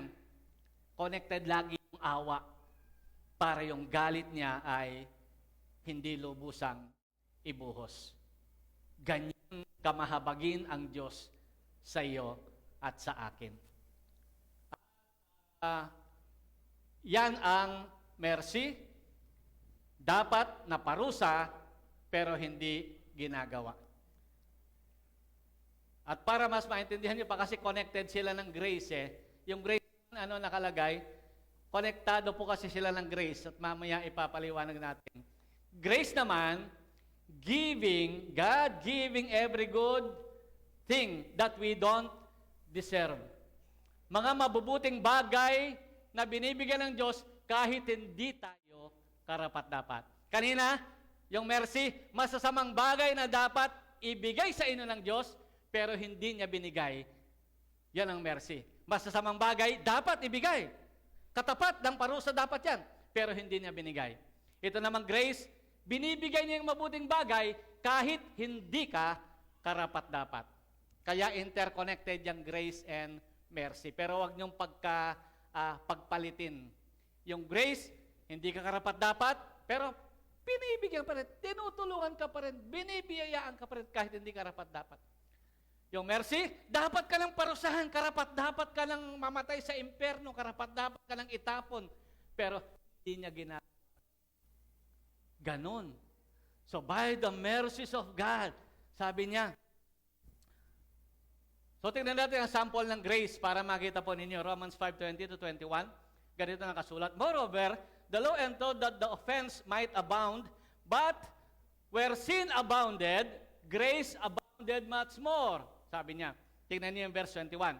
connected lagi yung awa para yung galit niya ay hindi lubusang ibuhos. Ganyan kamahabagin ang Diyos sa iyo at sa akin. Yan ang mercy. Dapat na parusa, pero hindi ginagawa. At para mas maintindihan niyo pa, kasi connected sila ng grace Yung grace, nakalagay, konektado po kasi sila ng grace at mamaya ipapaliwanag natin. Grace naman, God giving every good thing that we don't deserve. Mga mabubuting bagay na binibigyan ng Diyos kahit hindi tayo karapat-dapat. Kanina, yung mercy, masasamang bagay na dapat ibigay sa inyo ng Diyos, pero hindi niya binigay. Yan ang mercy. Masasamang bagay, dapat ibigay. Katapat ng parusa dapat yan, pero hindi niya binigay. Ito namang grace, binibigay niya yung mabuting bagay kahit hindi ka karapat-dapat. Kaya interconnected yung grace and mercy. Pero wag niyong pagpalitin. Yung grace, hindi ka karapat-dapat, pero pinibigyan pa rin, tinutulungan ka pa rin, binibiyayaan ka pa rin kahit hindi karapat-dapat. Yung mercy, dapat ka lang parusahan, karapat-dapat ka lang mamatay sa impyerno, karapat-dapat ka lang itapon. Pero hindi niya ginagawa. Ganon. So by the mercies of God, sabi niya. So tingnan natin ang sample ng grace para makita po ninyo. Romans 5:20-21. Ganito nakasulat. Moreover, the law entered that the offense might abound, but where sin abounded, grace abounded much more. Sabi niya. Tingnan niyo yung verse 21.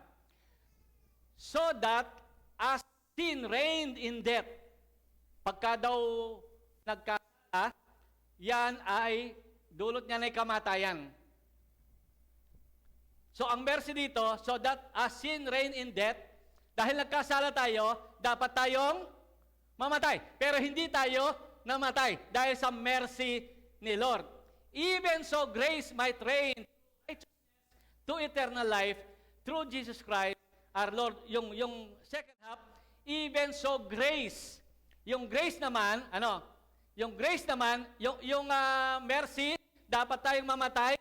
So that as sin reigned in death, pagka daw nagkasala, yan ay dulot niya na kamatayan. So ang mercy dito, so that as sin reigned in death, dahil nagkasala tayo, dapat tayong mamatay. Pero hindi tayo namatay dahil sa mercy ni Lord. Even so grace might reign to eternal life through Jesus Christ our Lord. Yung second half, even so grace. Yung grace naman, Yung grace naman, yung mercy, dapat tayong mamatay.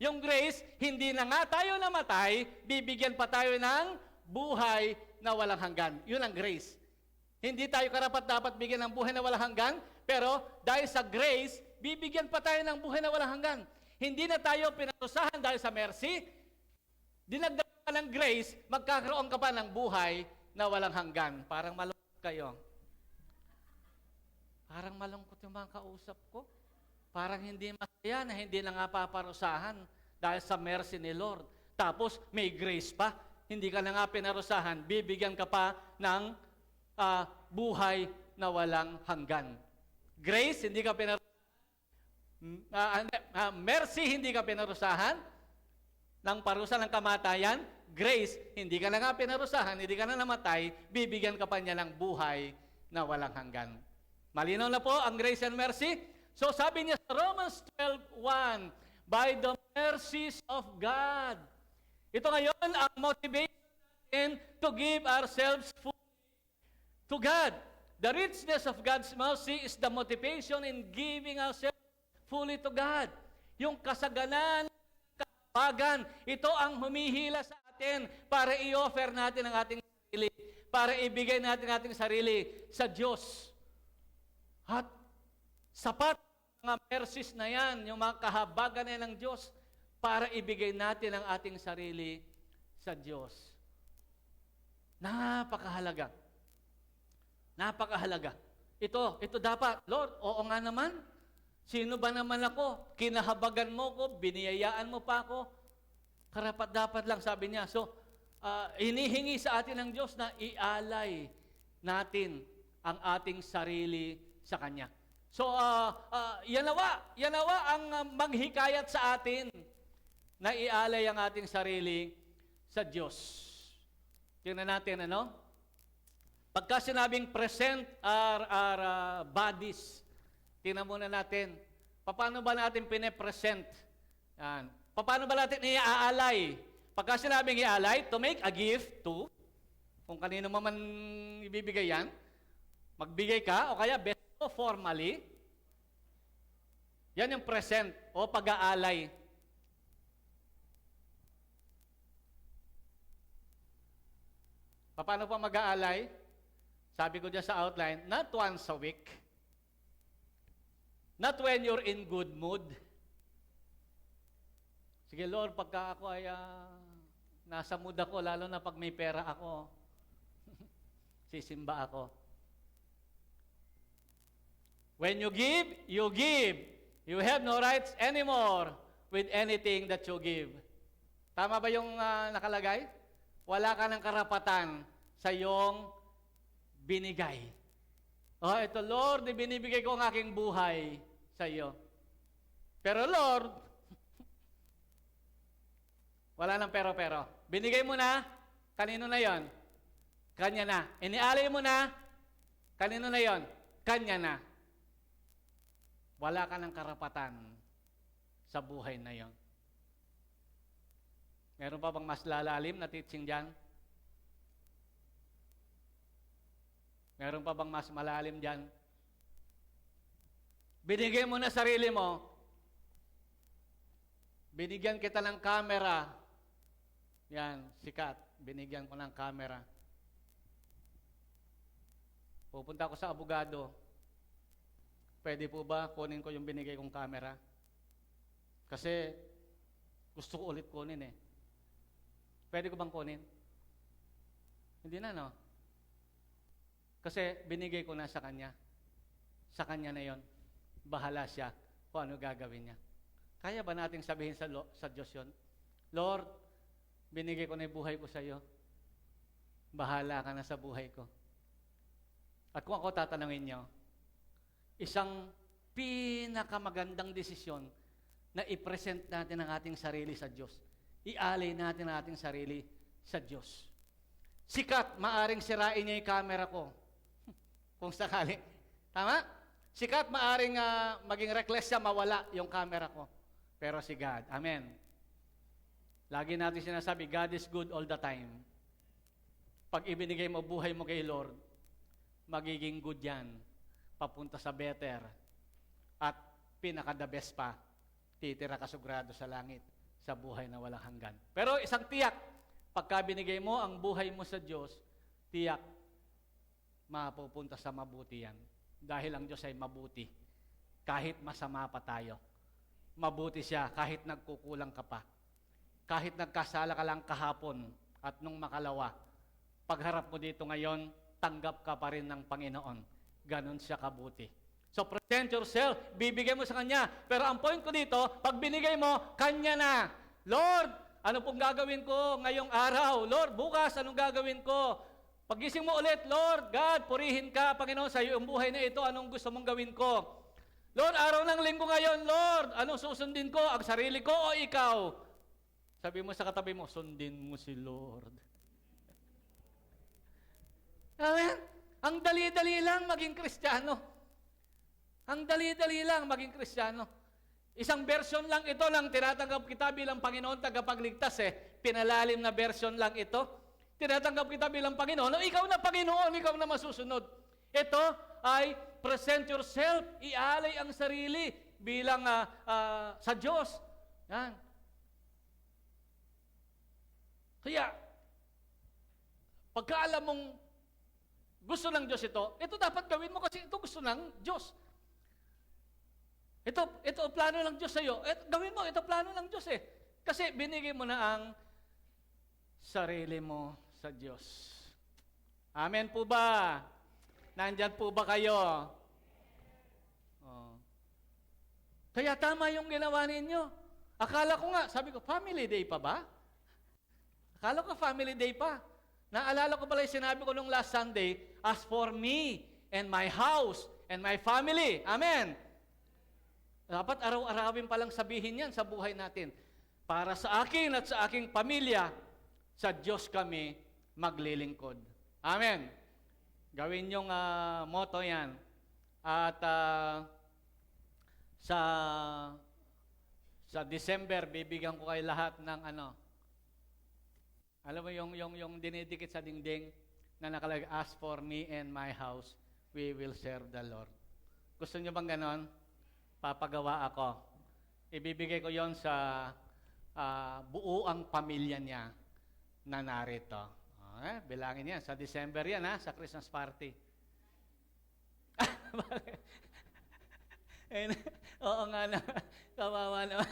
Yung grace, hindi na nga tayo namatay, bibigyan pa tayo ng buhay na walang hanggan. Yun ang grace. Hindi tayo karapat-dapat bigyan ng buhay na walang hanggan, pero dahil sa grace, bibigyan pa tayo ng buhay na walang hanggan. Hindi na tayo pinarusahan dahil sa mercy, dinagdag ka ng grace, magkakaroon ka pa ng buhay na walang hanggan. Parang malungkot kayo. Parang malungkot yung mga kausap ko. Parang hindi masaya na hindi na nga paparusahan dahil sa mercy ni Lord. Tapos may grace pa. Hindi ka na nga pinarusahan, bibigyan ka pa ng buhay na walang hanggan. Grace, hindi ka pinarusahan. Mercy, hindi ka pinarusahan ng parusa ng kamatayan. Grace, hindi ka na nga pinarusahan, hindi ka na namatay, bibigyan ka pa niya ng buhay na walang hanggan. Malinaw na po ang grace and mercy. So sabi niya sa Romans 12:1, by the mercies of God. Ito ngayon ang motivation natin to give ourselves fully to God. The richness of God's mercy is the motivation in giving ourselves fully to God. Yung kasaganan, kahabagan, ito ang humihila sa atin para i-offer natin ang ating sarili, para ibigay natin ang ating sarili sa Diyos. At sapat mga mercies na yan, yung mga kahabagan na yan ng Diyos, para ibigay natin ang ating sarili sa Diyos. Napakahalaga. Napakahalaga. Ito dapat, Lord, oo nga naman. Sino ba naman ako? Kinahabagan mo ko, biniyayaan mo pa ako. Karapat-dapat lang, sabi niya. So, hinihingi sa atin ng Diyos na ialay natin ang ating sarili sa Kanya. So, yan nawa ang maghikayat sa atin na ialay ang ating sarili sa Diyos. Tingnan natin, Pagka sinabing present our bodies, tingnan muna natin, paano ba natin pine-present? Yan. Paano ba natin iaalay? Pagka sinabing ialay, to make a gift to, kung kanino man ibibigay yan, magbigay ka, o kaya besto formally, yan yung present o pag-aalay. Paano pa mag-aalay? Sabi ko dyan sa outline, not once a week. Not when you're in good mood. Sige Lord, pagka ako ay nasa mood ako, lalo na pag may pera ako, sisimba ako. When you give, you give. You have no rights anymore with anything that you give. Tama ba yung nakalagay? Wala ka ng karapatan sa iyong binigay. Ito Lord, binibigay ko ang aking buhay sa iyo. Pero Lord, wala nang pero-pero. Binigay mo na, kanino na yon? Kanya na. Inialay mo na, kanino na yon? Kanya na. Wala ka ng karapatan sa buhay na yon. Meron pa bang mas lalalim na teaching dyan? Meron pa bang mas malalim dyan? Binigay mo na sarili mo, binigyan kita ng camera. Yan, sikat. Binigyan ko ng camera. Pupunta ako sa abogado. Pwede po ba kunin ko yung binigay kong camera? Kasi gusto ko ulit kunin eh. Pwede ko bang kunin? Hindi na, no? Kasi binigay ko na sa kanya. Sa kanya na yon. Bahala siya kung ano gagawin niya. Kaya ba nating sabihin sa Diyos yun? Lord, binigay ko na yung buhay ko sa iyo. Bahala ka na sa buhay ko. At kung ako tatanungin niyo, isang pinakamagandang desisyon na i-present natin ang ating sarili sa Diyos. Ialay natin ang ating sarili sa Diyos. Sikat, maaring sirain niya yung camera ko. Kung sakali. Tama? Sikat, maaring maging reckless siya, mawala yung camera ko. Pero si God, amen. Lagi natin sinasabi, God is good all the time. Pag ibinigay mo buhay mo kay Lord, magiging good yan. Papunta sa better. At pinaka-the best pa, titira ka sugrado sa langit, sa buhay na walang hanggan. Pero isang tiyak, pagka binigay mo ang buhay mo sa Diyos, tiyak, mapupunta sa mabuti yan. Dahil ang Diyos ay mabuti. Kahit masama pa tayo. Mabuti siya kahit nagkukulang ka pa. Kahit nagkasala ka lang kahapon at nung makalawa, pagharap mo dito ngayon, tanggap ka pa rin ng Panginoon. Ganon siya kabuti. So present yourself, bibigay mo sa Kanya. Pero ang point ko dito, pag binigay mo, Kanya na. Lord, ano pong gagawin ko ngayong araw? Lord, bukas, anong gagawin ko? Pagising mo ulit, Lord, God, purihin ka, Panginoon, sa iyong buhay na ito, anong gusto mong gawin ko? Lord, araw ng linggo ngayon, Lord, anong susundin ko? Ang sarili ko o ikaw? Sabi mo sa katabi mo, sundin mo si Lord. Amen? Ang dali-dali lang maging Kristiyano. Ang dali-dali lang maging Kristiyano. Isang version lang ito lang tinatanggap kita bilang Panginoon tagapagligtas eh. Pinalalim na version lang ito. Tinatanggap kita bilang Panginoon. No, ikaw na Panginoon, ikaw na masusunod. Ito ay present yourself, ialay ang sarili bilang sa Diyos. Yan. Kaya, pagka alam mong gusto ng Diyos ito dapat gawin mo kasi ito gusto ng Diyos. Ito plano ng Diyos sa iyo. Gawin mo, ito plano ng Diyos eh. Kasi binigay mo na ang sarili mo sa Diyos. Amen po ba? Nandyan po ba kayo? Oh. Kaya tama yung ginawa ninyo. Akala ko nga, sabi ko, family day pa ba? Akala ko family day pa. Naalala ko pala yung sinabi ko nung last Sunday, as for me and my house and my family. Amen. Dapat araw-arawin palang sabihin yan sa buhay natin. Para sa akin at sa aking pamilya, sa Diyos kami maglilingkod. Amen. Gawin yung motto yan. At sa December, bibigyan ko kayo lahat ng alam mo yung dinidikit sa dingding na nakalagay, as for me and my house, we will serve the Lord. Gusto niyo bang ganon? Papagawa ako. Ibibigay ko yon sa buuang pamilya niya na narito. Bilangin yan. Sa December yan, sa Christmas party. Oo nga na. Kawawa naman.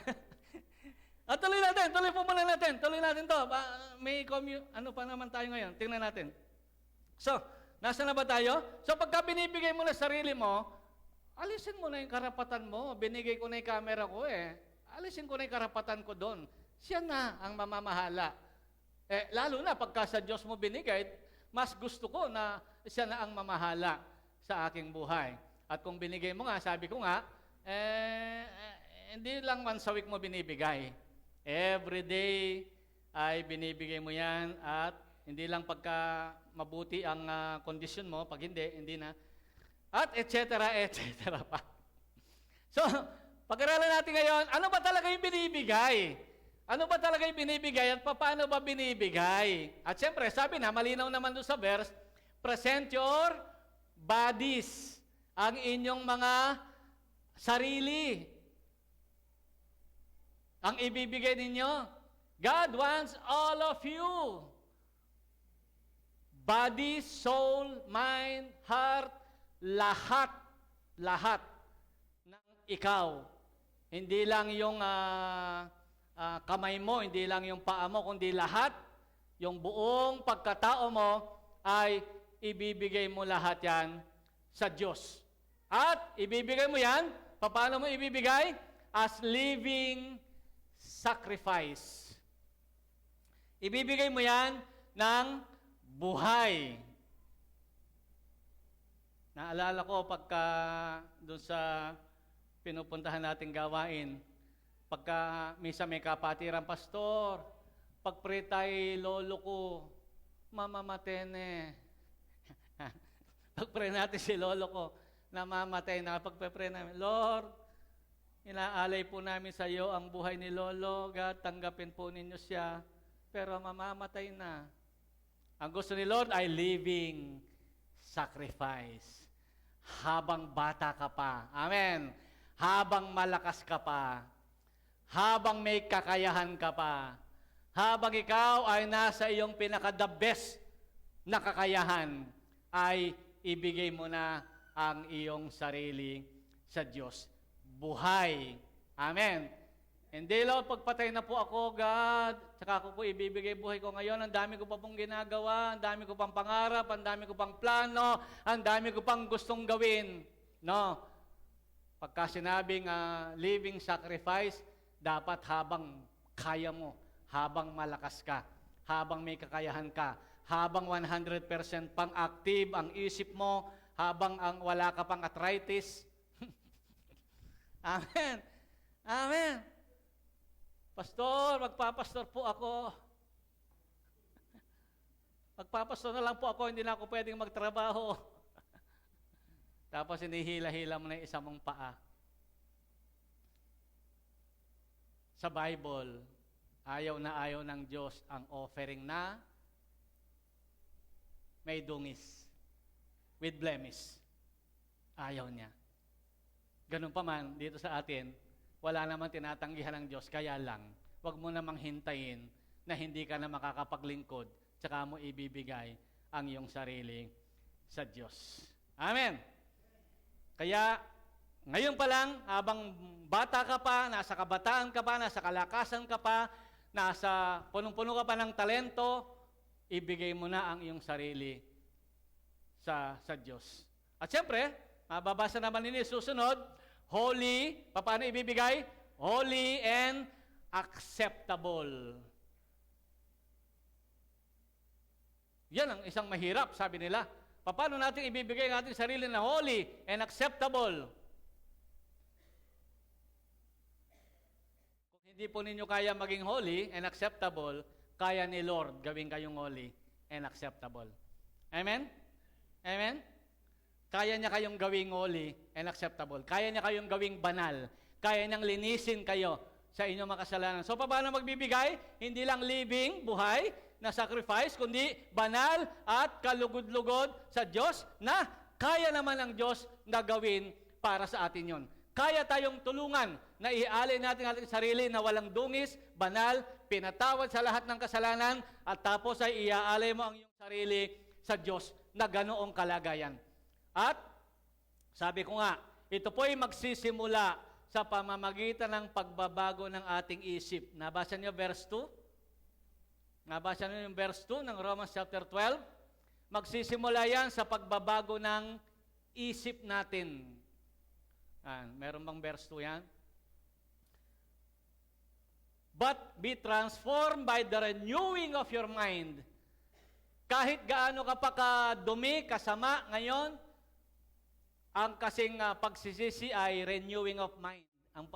Tuloy natin. Tuloy po muna natin. Tuloy natin to. May ano pa naman tayo ngayon? Tingnan natin. So, nasa na ba tayo? So, pagka binibigay mo na sarili mo, alisin mo na yung karapatan mo. Binigay ko na yung camera ko eh. Alisin ko na yung karapatan ko doon. Siya na ang mamamahala. Lalo na pagka sa Diyos mo binigay, mas gusto ko na siya na ang mamahala sa aking buhay. At kung binigay mo nga, sabi ko nga, hindi lang once a week mo binibigay. Every day ay binibigay mo yan at hindi lang pagka mabuti ang kondisyon mo, pag hindi na. At et cetera pa. So, pag-aralan natin ngayon, ano ba talaga yung binibigay? Ano ba talaga yung binibigay at paano ba binibigay? At siyempre, sabi na, malinaw naman doon sa verse, present your bodies, ang inyong mga sarili ang ibibigay ninyo. God wants all of you. Body, soul, mind, heart, lahat ng ikaw. Hindi lang yung kamay mo, hindi lang yung paa mo, kundi lahat, yung buong pagkatao mo ay ibibigay mo lahat yan sa Diyos. At ibibigay mo yan, paano mo ibibigay? As living sacrifice. Ibibigay mo yan ng buhay. Naalala ko pagka doon sa pinupuntahan nating gawain, pagka misa may kapatiran, pastor, pag-pray tayo lolo ko, mamamatene. Pag-pray natin si lolo ko, namamatay na. Pag-pray namin, Lord, inaalay po namin sa iyo ang buhay ni lolo, God, tanggapin po ninyo siya, pero mamamatay na. Ang gusto ni Lord ay living sacrifice. Habang bata ka pa. Amen. Habang malakas ka pa. Habang may kakayahan ka pa. Habang ikaw ay nasa iyong pinaka-the best na kakayahan, ay ibigay mo na ang iyong sarili sa Diyos. Buhay. Amen. Hindi lang pagpatay na po ako, God, saka ako po ibibigay buhay ko ngayon. Ang dami ko pa pong ginagawa, ang dami ko pang pangarap, ang dami ko pang plano, ang dami ko pang gustong gawin. No? Pagka sinabing living sacrifice, dapat habang kaya mo, habang malakas ka, habang may kakayahan ka, habang 100% pang active ang isip mo, habang wala ka pang arthritis. Amen. Amen. Pastor, magpapastor po ako. Magpapastor na lang po ako, hindi na ako pwedeng magtrabaho. Tapos hinihila-hila mo na yung isa mong paa. Sa Bible, ayaw na ayaw ng Diyos ang offering na may dungis, with blemish. Ayaw niya. Ganun pa man, dito sa atin, wala naman tinatanggihan ng Diyos, kaya lang, wag mo namang hintayin na hindi ka na makakapaglingkod, tsaka mo ibibigay ang iyong sarili sa Diyos. Amen! Kaya, ngayon pa lang, habang bata ka pa, nasa kabataan ka pa, nasa kalakasan ka pa, nasa punong-puno ka pa ng talento, ibigay mo na ang iyong sarili sa Diyos. At siyempre, mababasa naman ninyo susunod, holy, paano ibibigay? Holy and acceptable. Yan ang isang mahirap, sabi nila. Paano natin ibibigay natin sarili na holy and acceptable? Kung hindi po ninyo kaya maging holy and acceptable, kaya ni Lord gawin kayong holy and acceptable. Amen? Amen? Kaya niya kayong gawing holy and acceptable. Kaya niya kayong gawing banal. Kaya niyang linisin kayo sa inyong makasalanan. So, paano magbibigay? Hindi lang living, buhay, na sacrifice, kundi banal at kalugod-lugod sa Diyos na kaya naman ng Diyos na gawin para sa atin yon. Kaya tayong tulungan na ialay natin ating sarili na walang dungis, banal, pinatawad sa lahat ng kasalanan, at tapos ay iaalay mo ang iyong sarili sa Diyos na ganoong kalagayan. At, sabi ko nga, ito po ay magsisimula sa pamamagitan ng pagbabago ng ating isip. Nabasa niyo verse 2? Nabasa niyo yung verse 2 ng Romans chapter 12? Magsisimula yan sa pagbabago ng isip natin. Meron bang verse 2 yan? But be transformed by the renewing of your mind. Kahit gaano ka pa kadumi, kasama ngayon, ang kasing pagsisisi ay renewing of mind.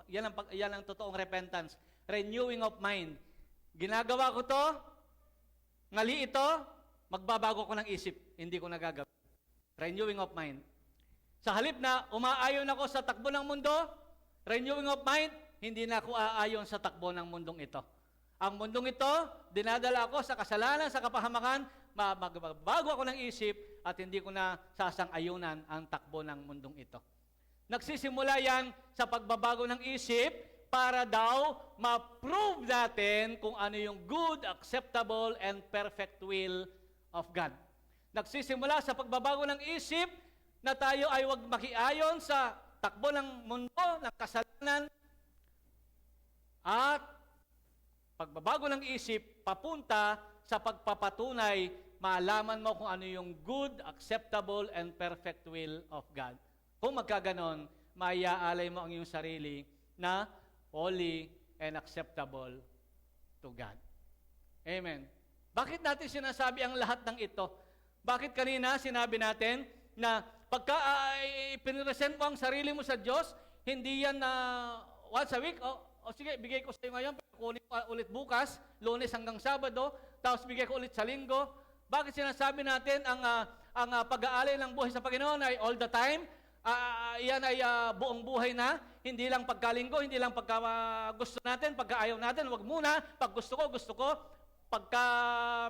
Yan ang totoong repentance. Renewing of mind. Ginagawa ko to, ngali ito, magbabago ko ng isip. Hindi ko nagagawin. Renewing of mind. Sa halip na umaayon ako sa takbo ng mundo, renewing of mind, hindi na ako aayon sa takbo ng mundong ito. Ang mundong ito, dinadala ako sa kasalanan, sa kapahamakan, magbabago ako ng isip at hindi ko na sasang-ayunan ang takbo ng mundong ito. Nagsisimula yan sa pagbabago ng isip para daw ma-prove natin kung ano yung good, acceptable, and perfect will of God. Nagsisimula sa pagbabago ng isip na tayo ay huwag makiayon sa takbo ng mundo, ng kasalanan, at pagbabago ng isip papunta sa pagpapatunay, malaman mo kung ano yung good, acceptable, and perfect will of God. Kung magkaganon, maiaalay mo ang iyong sarili na holy and acceptable to God. Amen. Bakit natin sinasabi ang lahat ng ito? Bakit kanina sinabi natin na pagka ipinresent mo ang sarili mo sa Diyos, hindi yan na once a week, o sige, bigay ko sa iyo ngayon, kunin ko ulit bukas, Lunes hanggang Sabado, tapos bigay ko ulit sa Linggo. Bakit sinasabi natin ang pag-aalay ng buhay sa Panginoon ay all the time? Iyan ay buong buhay na, hindi lang pagkalinggo, hindi lang pagka gusto natin, pagka ayaw natin, wag muna, pag gusto ko, pagka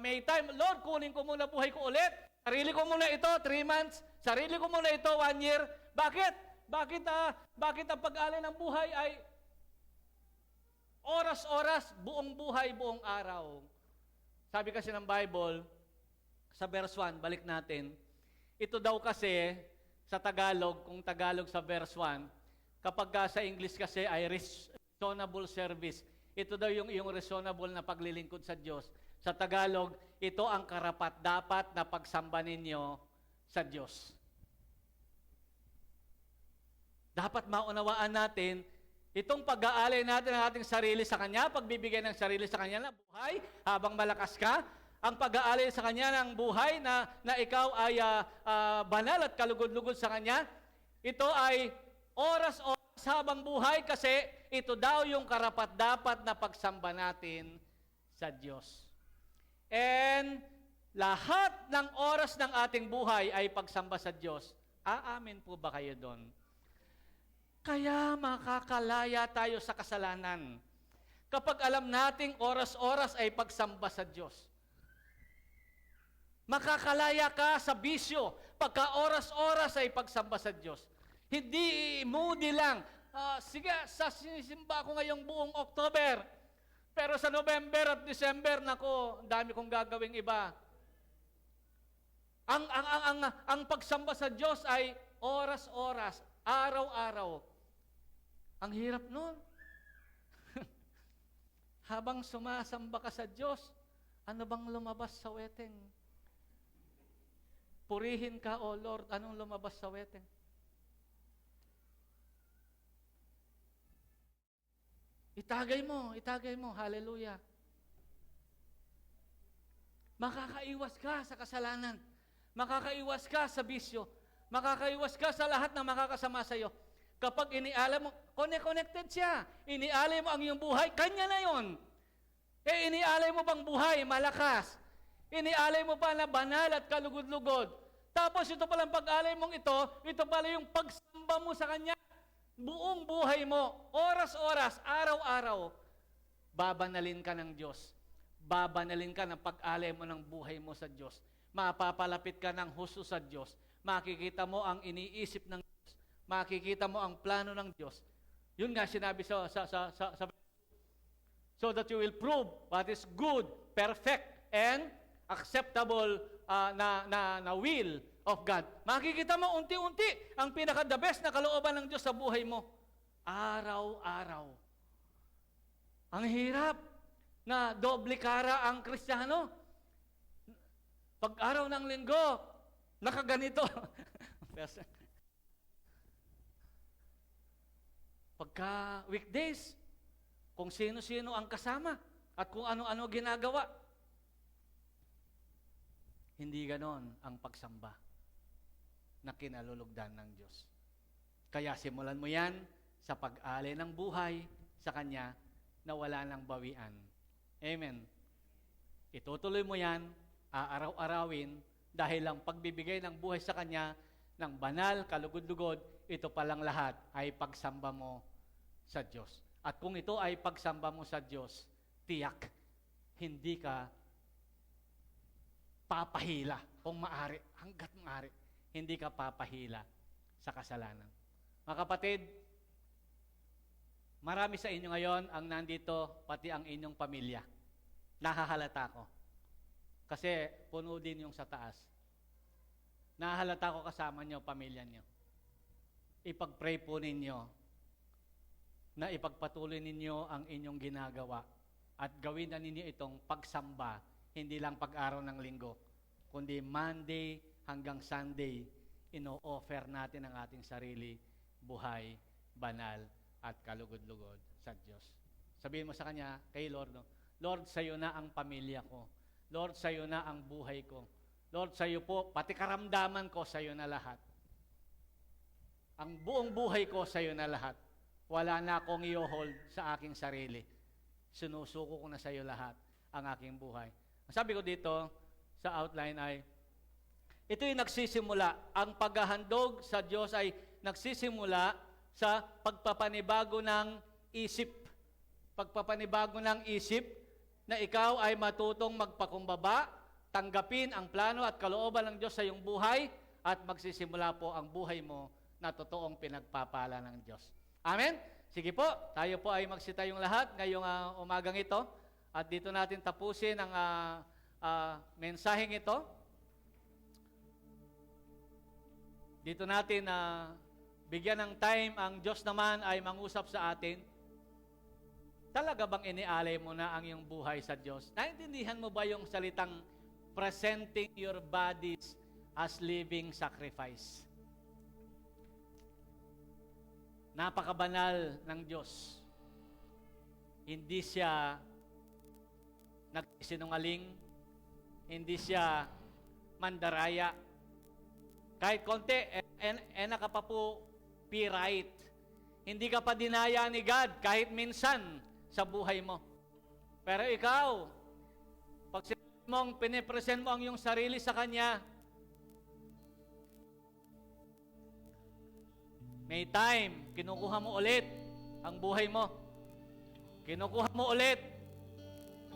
may time, Lord, kunin ko muna buhay ko ulit, sarili ko muna ito, 3 months, sarili ko muna ito, 1 year. Bakit? Bakit ang pag-aalay ng buhay ay oras-oras, buong buhay, buong araw? Sabi kasi ng Bible, sa verse 1, balik natin, ito daw kasi, sa Tagalog, kung Tagalog sa verse 1, kapag sa English kasi ay reasonable service. Ito daw yung reasonable na paglilingkod sa Diyos. Sa Tagalog, ito ang karapat-dapat na pagsamba ninyo sa Diyos. Dapat maunawaan natin, itong pag-aalay natin ng ating sarili sa Kanya, pagbibigay ng sarili sa Kanya na buhay habang malakas ka, ang pag-aalay sa Kanya ng buhay na ikaw ay banal at kalugod-lugod sa Kanya, ito ay oras-oras habang buhay kasi ito daw yung karapat-dapat na pagsamba natin sa Diyos. And lahat ng oras ng ating buhay ay pagsamba sa Diyos. Aamin po ba kayo doon? Kaya makakalaya tayo sa kasalanan kapag alam nating oras-oras ay pagsamba sa Diyos. Makakalaya ka sa bisyo pagka oras-oras ay pagsamba sa Diyos. Hindi moody lang. Sige, sinisimba ako ngayong buong October. Pero sa November at December, nako, dami kong gagawing iba. Ang pagsamba sa Diyos ay oras-oras, araw-araw. Ang hirap nun. Habang sumasamba ka sa Diyos, ano bang lumabas sa weteng? Purihin ka, O Lord, anong lumabas sa weteng? Itagay mo, hallelujah. Makakaiwas ka sa kasalanan. Makakaiwas ka sa bisyo. Makakaiwas ka sa lahat na makakasama sa iyo. Kapag inialay mo, connected siya. Inialay mo ang iyong buhay, kanya na yon. Inialay mo pang buhay, malakas. Inialay mo pa na banal at kalugod-lugod. Tapos ito palang pag-alay mong ito pala yung pagsamba mo sa Kanya. Buong buhay mo, oras-oras, araw-araw, babanalin ka ng Diyos. Babanalin ka ng pag-alay mo ng buhay mo sa Diyos. Mapapalapit ka ng husto sa Diyos. Makikita mo ang iniisip ng Diyos. Makikita mo ang plano ng Diyos. Yun nga sinabi sa so that you will prove what is good, perfect, and acceptable na will of God. Makikita mo unti-unti ang pinaka-the best na kalooban ng Diyos sa buhay mo. Araw-araw. Ang hirap na doble kara ang Kristiyano. Pag araw ng linggo, nakaganito. Pagka weekdays, kung sino-sino ang kasama at kung ano-ano ginagawa. Hindi ganon ang pagsamba na kinalulugdan ng Diyos. Kaya simulan mo yan sa pag-alay ng buhay sa Kanya na wala nang bawian. Amen. Itutuloy mo yan, aaraw-arawin, dahil ang pagbibigay ng buhay sa Kanya ng banal, kalugod-lugod, ito palang lahat ay pagsamba mo sa Diyos. At kung ito ay pagsamba mo sa Diyos, tiyak, hindi ka papahila kung maaari, hanggat maaari, hindi ka papahila sa kasalanan. Mga kapatid, marami sa inyo ngayon ang nandito, pati ang inyong pamilya. Nahahalata ko. Kasi puno din yung sa taas. Nahahalata ko kasama nyo, pamilya nyo. Ipag-pray po ninyo na ipagpatuloy ninyo ang inyong ginagawa at gawin na ninyo itong pagsamba, hindi lang pag-araw ng linggo, kundi Monday hanggang Sunday, ino-offer natin ang ating sarili, buhay, banal, at kalugod-lugod sa Diyos. Sabihin mo sa Kanya, kay Lord, no? Lord, sa'yo na ang pamilya ko. Lord, sa'yo na ang buhay ko. Lord, sa'yo po, pati karamdaman ko, sa'yo na lahat. Ang buong buhay ko, sa'yo na lahat. Wala na akong i-hold sa aking sarili. Sinusuko ko na sa'yo lahat ang aking buhay. Ang sabi ko dito sa outline ay, ito'y nagsisimula. Ang paghahandog sa Diyos ay nagsisimula sa pagpapanibago ng isip. Pagpapanibago ng isip na ikaw ay matutong magpakumbaba, tanggapin ang plano at kalooban ng Diyos sa iyong buhay at magsisimula po ang buhay mo na totoong pinagpapala ng Diyos. Amen? Sige po, tayo po ay magsitayong lahat ngayong umagang ito at dito natin tapusin ang mensaheng ito. Dito natin bigyan ng time ang Diyos naman ay mangusap sa atin. Talaga bang inialay mo na ang iyong buhay sa Diyos? Naintindihan mo ba yung salitang presenting your bodies as living sacrifice? Napakabanal ng Diyos. Hindi siya nagsinungaling, hindi siya mandaraya. Kahit konti, ka pa po right. Hindi ka pa dinaya ni God kahit minsan sa buhay mo. Pero ikaw, pag mong pinipresent mo ang iyong sarili sa Kanya, may time, kinukuha mo ulit ang buhay mo. Kinukuha mo ulit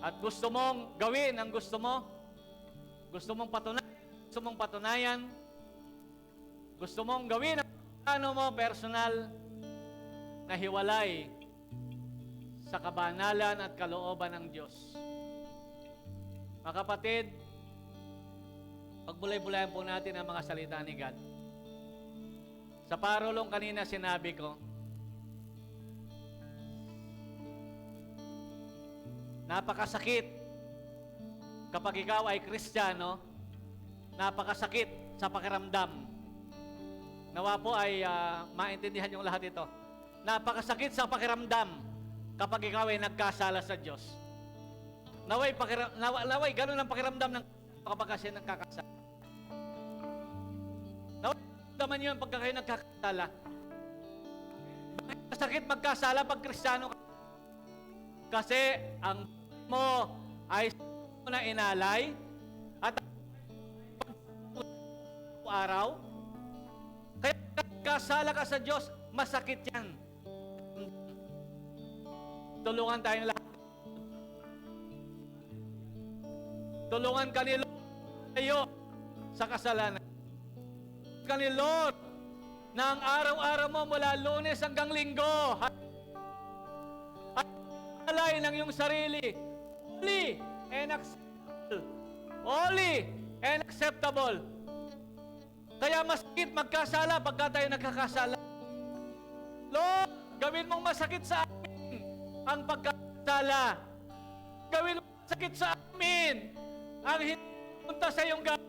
at gusto mong gawin ang gusto mo. Gusto mong patunayan. Gusto mong gawin ang plano mo personal na hiwalay sa kabanalan at kalooban ng Diyos. Mga kapatid, pagbulay-bulayan po natin ang mga salita ni God. Sa parulong kanina sinabi ko, napakasakit kapag ikaw ay Kristiyano, napakasakit sa pakiramdam. Nawa po ay maintindihan yung lahat ito. Napakasakit sa pakiramdam kapag ikaw ay nagkasala sa Diyos. Naway, ganun ang pakiramdam ng kapag kasi nagkakasala. Naway, naman yun pagka kayo nagkakasala. Bakit masakit magkasala pag Kristiyano ka? Kasi ang mo ay na inalay at araw. Kaya nagkasala ka sa Diyos, masakit yan. Tulungan tayong lahat. Tulungan ka ni Lord tayo sa kasalanan. Ka ni Lord na ang araw-araw mo mula Lunes hanggang Linggo at alay ng iyong sarili. Holy and acceptable. Holy and acceptable. Kaya masakit magkasala pagka tayo nagkakasala. Lord, gawin mong masakit sa amin ang pagkasala. Gawin mong masakit sa amin ang hindi punta sa iyong gawin.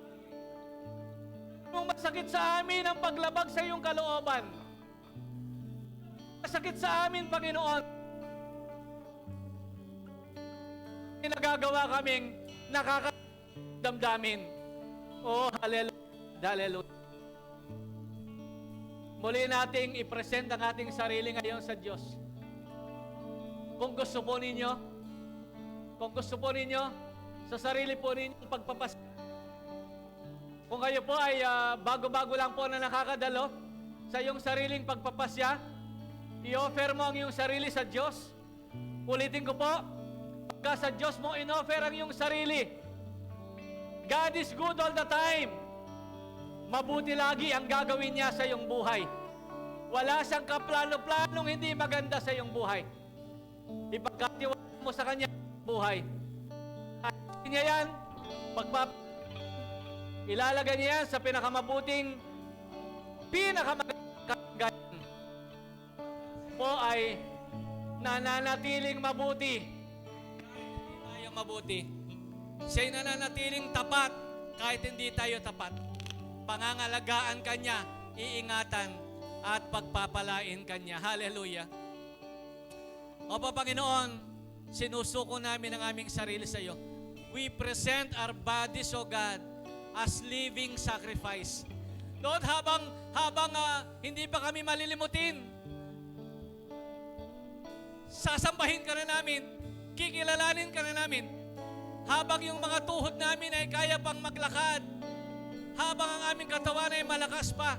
Gawin mong masakit sa amin ang paglabag sa iyong kalooban. Masakit sa amin, Panginoon. Nagagawa kaming nakakadamdamin. Oh, hallelujah. Hallelujah. Muli nating i-present ang ating sarili ngayon sa Diyos. Kung gusto po ninyo, sa sarili po ninyong pagpapasya. Kung kayo po ay bago-bago lang po na nakakadalo sa iyong sariling pagpapasya, i-offer mo ang iyong sarili sa Diyos. Ulitin ko po, pagka sa Diyos mo in-offer ang iyong sarili, God is good all the time. Mabuti lagi ang gagawin niya sa iyong buhay. Wala siyang kaplano-planong hindi maganda sa iyong buhay. Ipagkatiwala mo sa Kanya buhay. Ayusin niya yan, ilalagay niya yan sa pinakamabuting, pinakamagandang po ay nananatiling mabuti. Hindi tayo mabuti. Siya'y nananatiling tapat kahit hindi tayo tapat. Pangangalagaan Kanya, iingatan, at pagpapalain Kanya. Hallelujah. Opo, Panginoon, sinusuko namin ang aming sarili sa iyo. We present our bodies, O God, as living sacrifice. Lord, habang hindi pa kami malilimutin, sasambahin ka na namin, kikilalanin ka na namin, habang yung mga tuhod namin ay kaya pang maglakad, habang ang aming katawan ay malakas pa,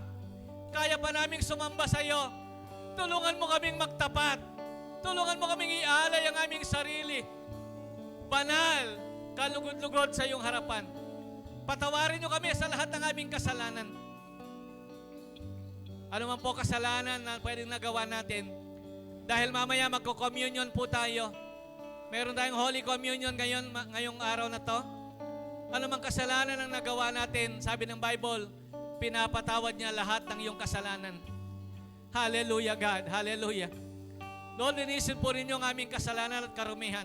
kaya pa naming sumamba sa iyo, tulungan mo kaming magtapat, tulungan mo kaming ialay ang aming sarili, banal, kalugod-lugod sa iyong harapan. Patawarin niyo kami sa lahat ng aming kasalanan. Ano man po kasalanan na pwedeng nagawa natin, dahil mamaya magko-communion po tayo. Meron tayong Holy Communion ngayong araw na to. Ano mang kasalanan ang nagawa natin, sabi ng Bible, pinapatawad niya lahat ng iyong kasalanan. Hallelujah, God. Hallelujah. Lord, linisin po ninyo ang aming kasalanan at karumihan.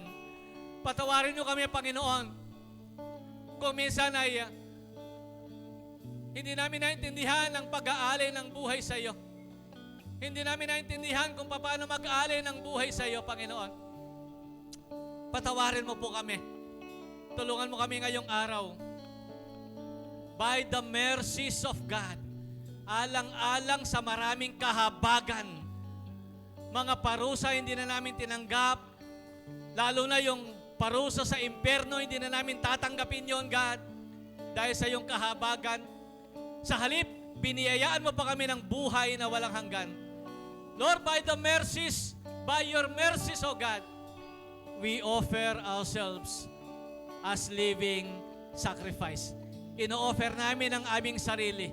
Patawarin niyo kami, Panginoon. Kung minsan ay hindi namin naintindihan ang pag-aalay ng buhay sa iyo. Hindi namin naintindihan kung paano mag-aalay ng buhay sa iyo, Panginoon. Patawarin mo po kami. Tulungan mo kami ngayong araw. By the mercies of God, alang-alang sa maraming kahabagan, mga parusa hindi na namin tinanggap, lalo na yung parusa sa impyerno, hindi na namin tatanggapin yon, God, dahil sa iyong kahabagan. Sa halip, biniyayaan mo pa kami ng buhay na walang hanggan. Lord, by the mercies, by your mercies, O God, we offer ourselves as living sacrifice. Ino-offer namin ang aming sarili.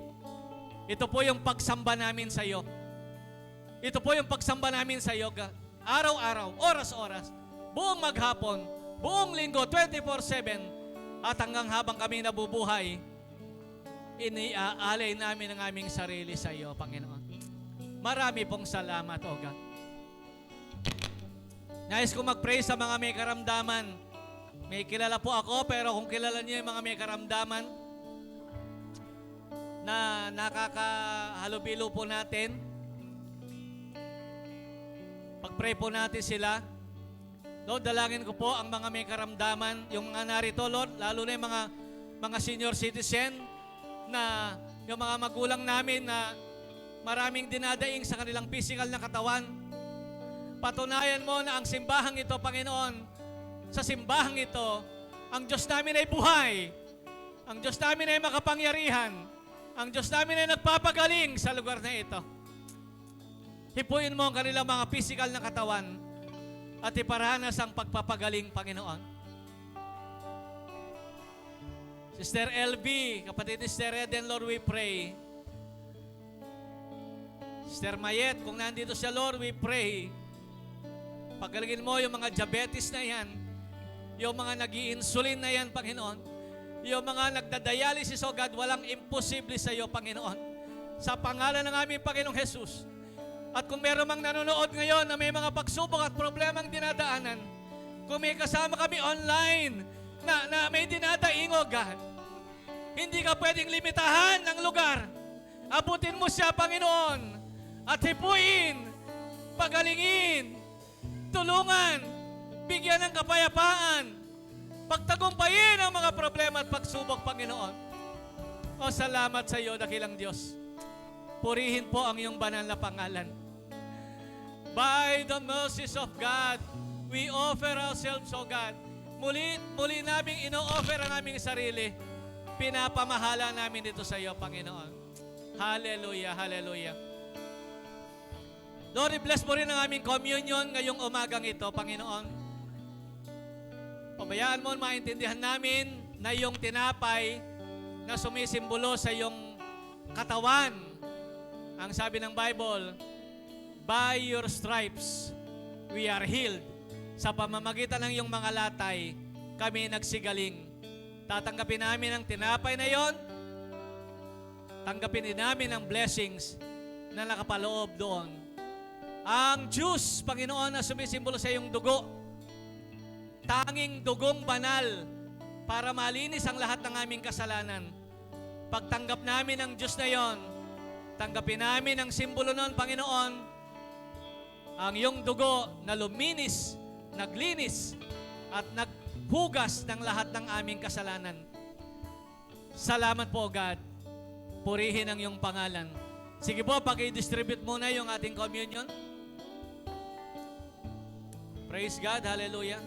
Ito po yung pagsamba namin sa iyo. Ito po yung pagsamba namin sa iyo, God. Araw-araw, oras-oras, buong maghapon, buong linggo, 24/7, at hanggang habang kami nabubuhay, iniaalay namin ang aming sarili sa iyo, Panginoon. Marami pong salamat, O God. Nais ko mag-pray sa mga may karamdaman. May kilala po ako, pero kung kilala niyo yung mga may karamdaman na nakakahalubilo po natin, pag-pray po natin sila. Lord, dalangin ko po ang mga may karamdaman, yung mga narito, Lord, lalo na yung mga senior citizen, na yung mga magulang namin na maraming dinadaing sa kanilang physical na katawan. Patunayan mo na ang simbahang ito, Panginoon, sa simbahang ito, ang Diyos namin ay buhay. Ang Diyos namin ay makapangyarihan. Ang Diyos namin ay nagpapagaling sa lugar na ito. Hipuin mo ang kanilang mga physical na katawan at iparanas ang pagpapagaling, Panginoon. Sister LB, kapatid ni Sister Eden, Lord, we pray. Sister Mayet, kung nandito siya, Lord, we pray. Pagalingin mo yung mga diabetes na yan, yung mga nag-i-insulin na yan, Panginoon, yung mga nagdadialysis, O God, walang imposible sa iyo, Panginoon. Sa pangalan ng aming Panginoong Jesus. At kung meron mang nanonood ngayon na may mga pagsubok at problemang dinadaanan, kung may kasama kami online na may dinadaing, O God, hindi ka pwedeng limitahan ng lugar. Abutin mo siya, Panginoon, at hipuin, pagalingin, tulungan, bigyan ng kapayapaan, pagtagumpayin ang mga problema at pagsubok, Panginoon. O salamat sa iyo, dakilang Diyos. Purihin po ang iyong banal na pangalan. By the mercies of God, we offer ourselves, O God. Muli naming ino-offer ang aming sarili. Pinapamahala namin ito sa iyo, Panginoon. Hallelujah, hallelujah. Lord, i-bless mo rin ang aming communion ngayong umagang ito, Panginoon. Pabayaan mo, maintindihan namin na yung tinapay na sumisimbolo sa iyong katawan. Ang sabi ng Bible, by your stripes, we are healed. Sa pamamagitan ng iyong mga latay, kami nagsigaling. Tatanggapin namin ang tinapay na yon. Tanggapin din namin ang blessings na nakapaloob doon. Ang juice, Panginoon, na sumisimbolo sa iyong dugo, tanging dugong banal para malinis ang lahat ng aming kasalanan. Pagtanggap namin ang juice na yon, tanggapin namin ang simbolo noon, Panginoon, ang iyong dugo na luminis, naglinis, at naghugas ng lahat ng aming kasalanan. Salamat po, God. Purihin ang iyong pangalan. Sige po, paki-distribute muna yung ating communion. Praise God. Hallelujah.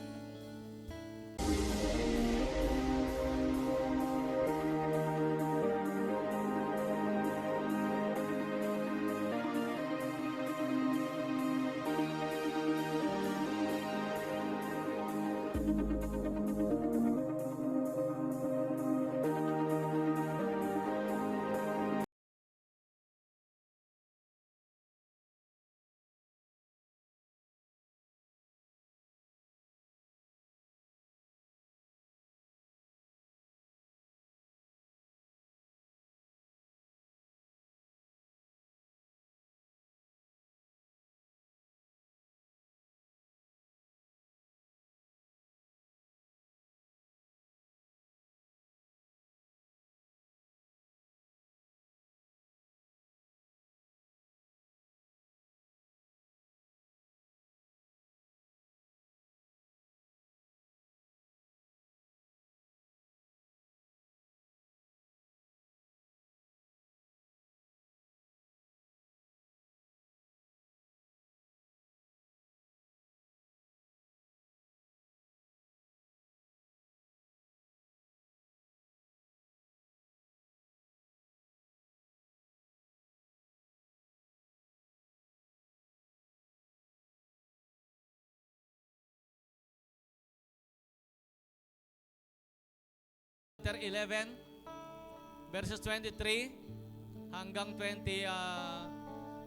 Chapter 11, verses 23 hanggang 20.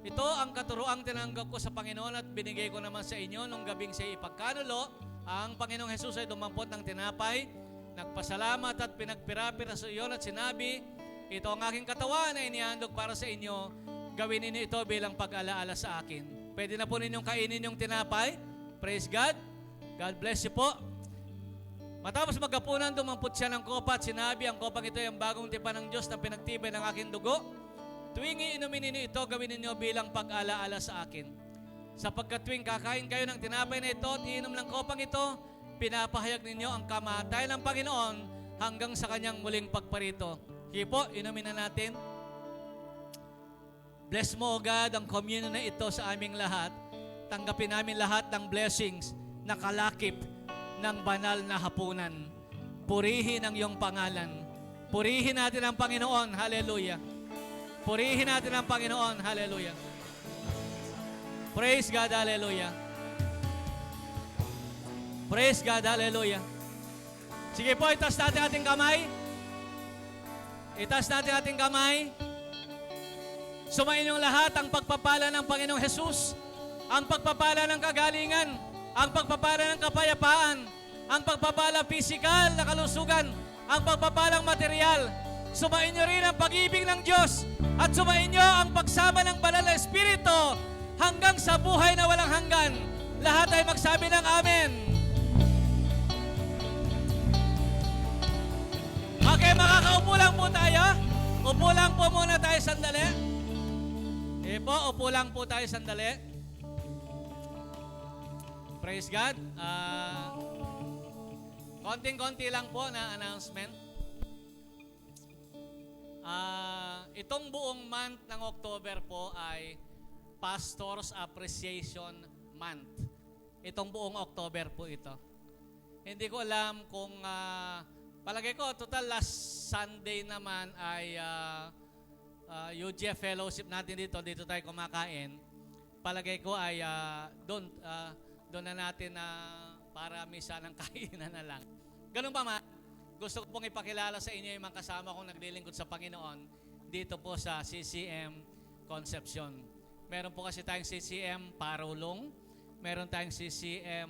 Ito ang katuroang tinanggap ko sa Panginoon at binigay ko naman sa inyo nung gabing siya ipagkanulo. Ang Panginoong Jesus ay dumampot ng tinapay, nagpasalamat at pinagpirapira sa iyon at sinabi, ito ang aking katawan na inihandog para sa inyo. Gawin ninyo ito bilang pag-alaala sa akin. Pwede na po ninyong kainin yung tinapay. Praise God. God bless you po. Matapos magkapunan, dumampot siya ng kopa at sinabi, ang kopang ito ay ang bagong tipan ng Diyos na pinagtibay ng aking dugo. Tuwing iinumin ninyo ito, gawin ninyo bilang pag-alaala sa akin. Sapagkat tuwing kakain kayo ng tinapay na ito at iinom ng kopang ito, pinapahayag ninyo ang kamatayan ng Panginoon hanggang sa kanyang muling pagparito. Sige po, inumin na natin. Bless mo, O God, ang communion na ito sa aming lahat. Tanggapin namin lahat ng blessings na kalakip ng banal na hapunan. Purihin ang iyong pangalan. Purihin natin ang Panginoon. Hallelujah. Purihin natin ang Panginoon. Hallelujah. Praise God. Hallelujah. Praise God. Hallelujah. Sige po, itaas natin ating kamay. Itaas natin ating kamay. Sumayin yung lahat ang pagpapala ng Panginoong Jesus, ang pagpapala ng kagalingan, ang pagpapala ng kapayapaan, ang pagpapala pisikal na kalusugan, ang pagpapalang material. Sumain nyo rin ang pag-ibig ng Diyos at sumain nyo ang pagsama ng Banal na Espiritu hanggang sa buhay na walang hanggan. Lahat ay magsabi ng Amen. Okay, makakaupo lang po tayo. Upo lang po muna tayo sandali. Upo lang po tayo sandali. Praise God. Konting-konti lang po na announcement. Itong buong month ng October po ay Pastor's Appreciation Month. Itong buong October po ito. Hindi ko alam kung palagay ko total last Sunday naman ay UGF Fellowship natin dito tayo kumakain. Palagay ko ay doon na natin para misa ng kainan na lang. Ganun pa man, gusto ko pong ipakilala sa inyo yung mga kasama kong naglilingkod sa Panginoon dito po sa CCM Concepcion. Meron po kasi tayong CCM Parulong. Meron tayong CCM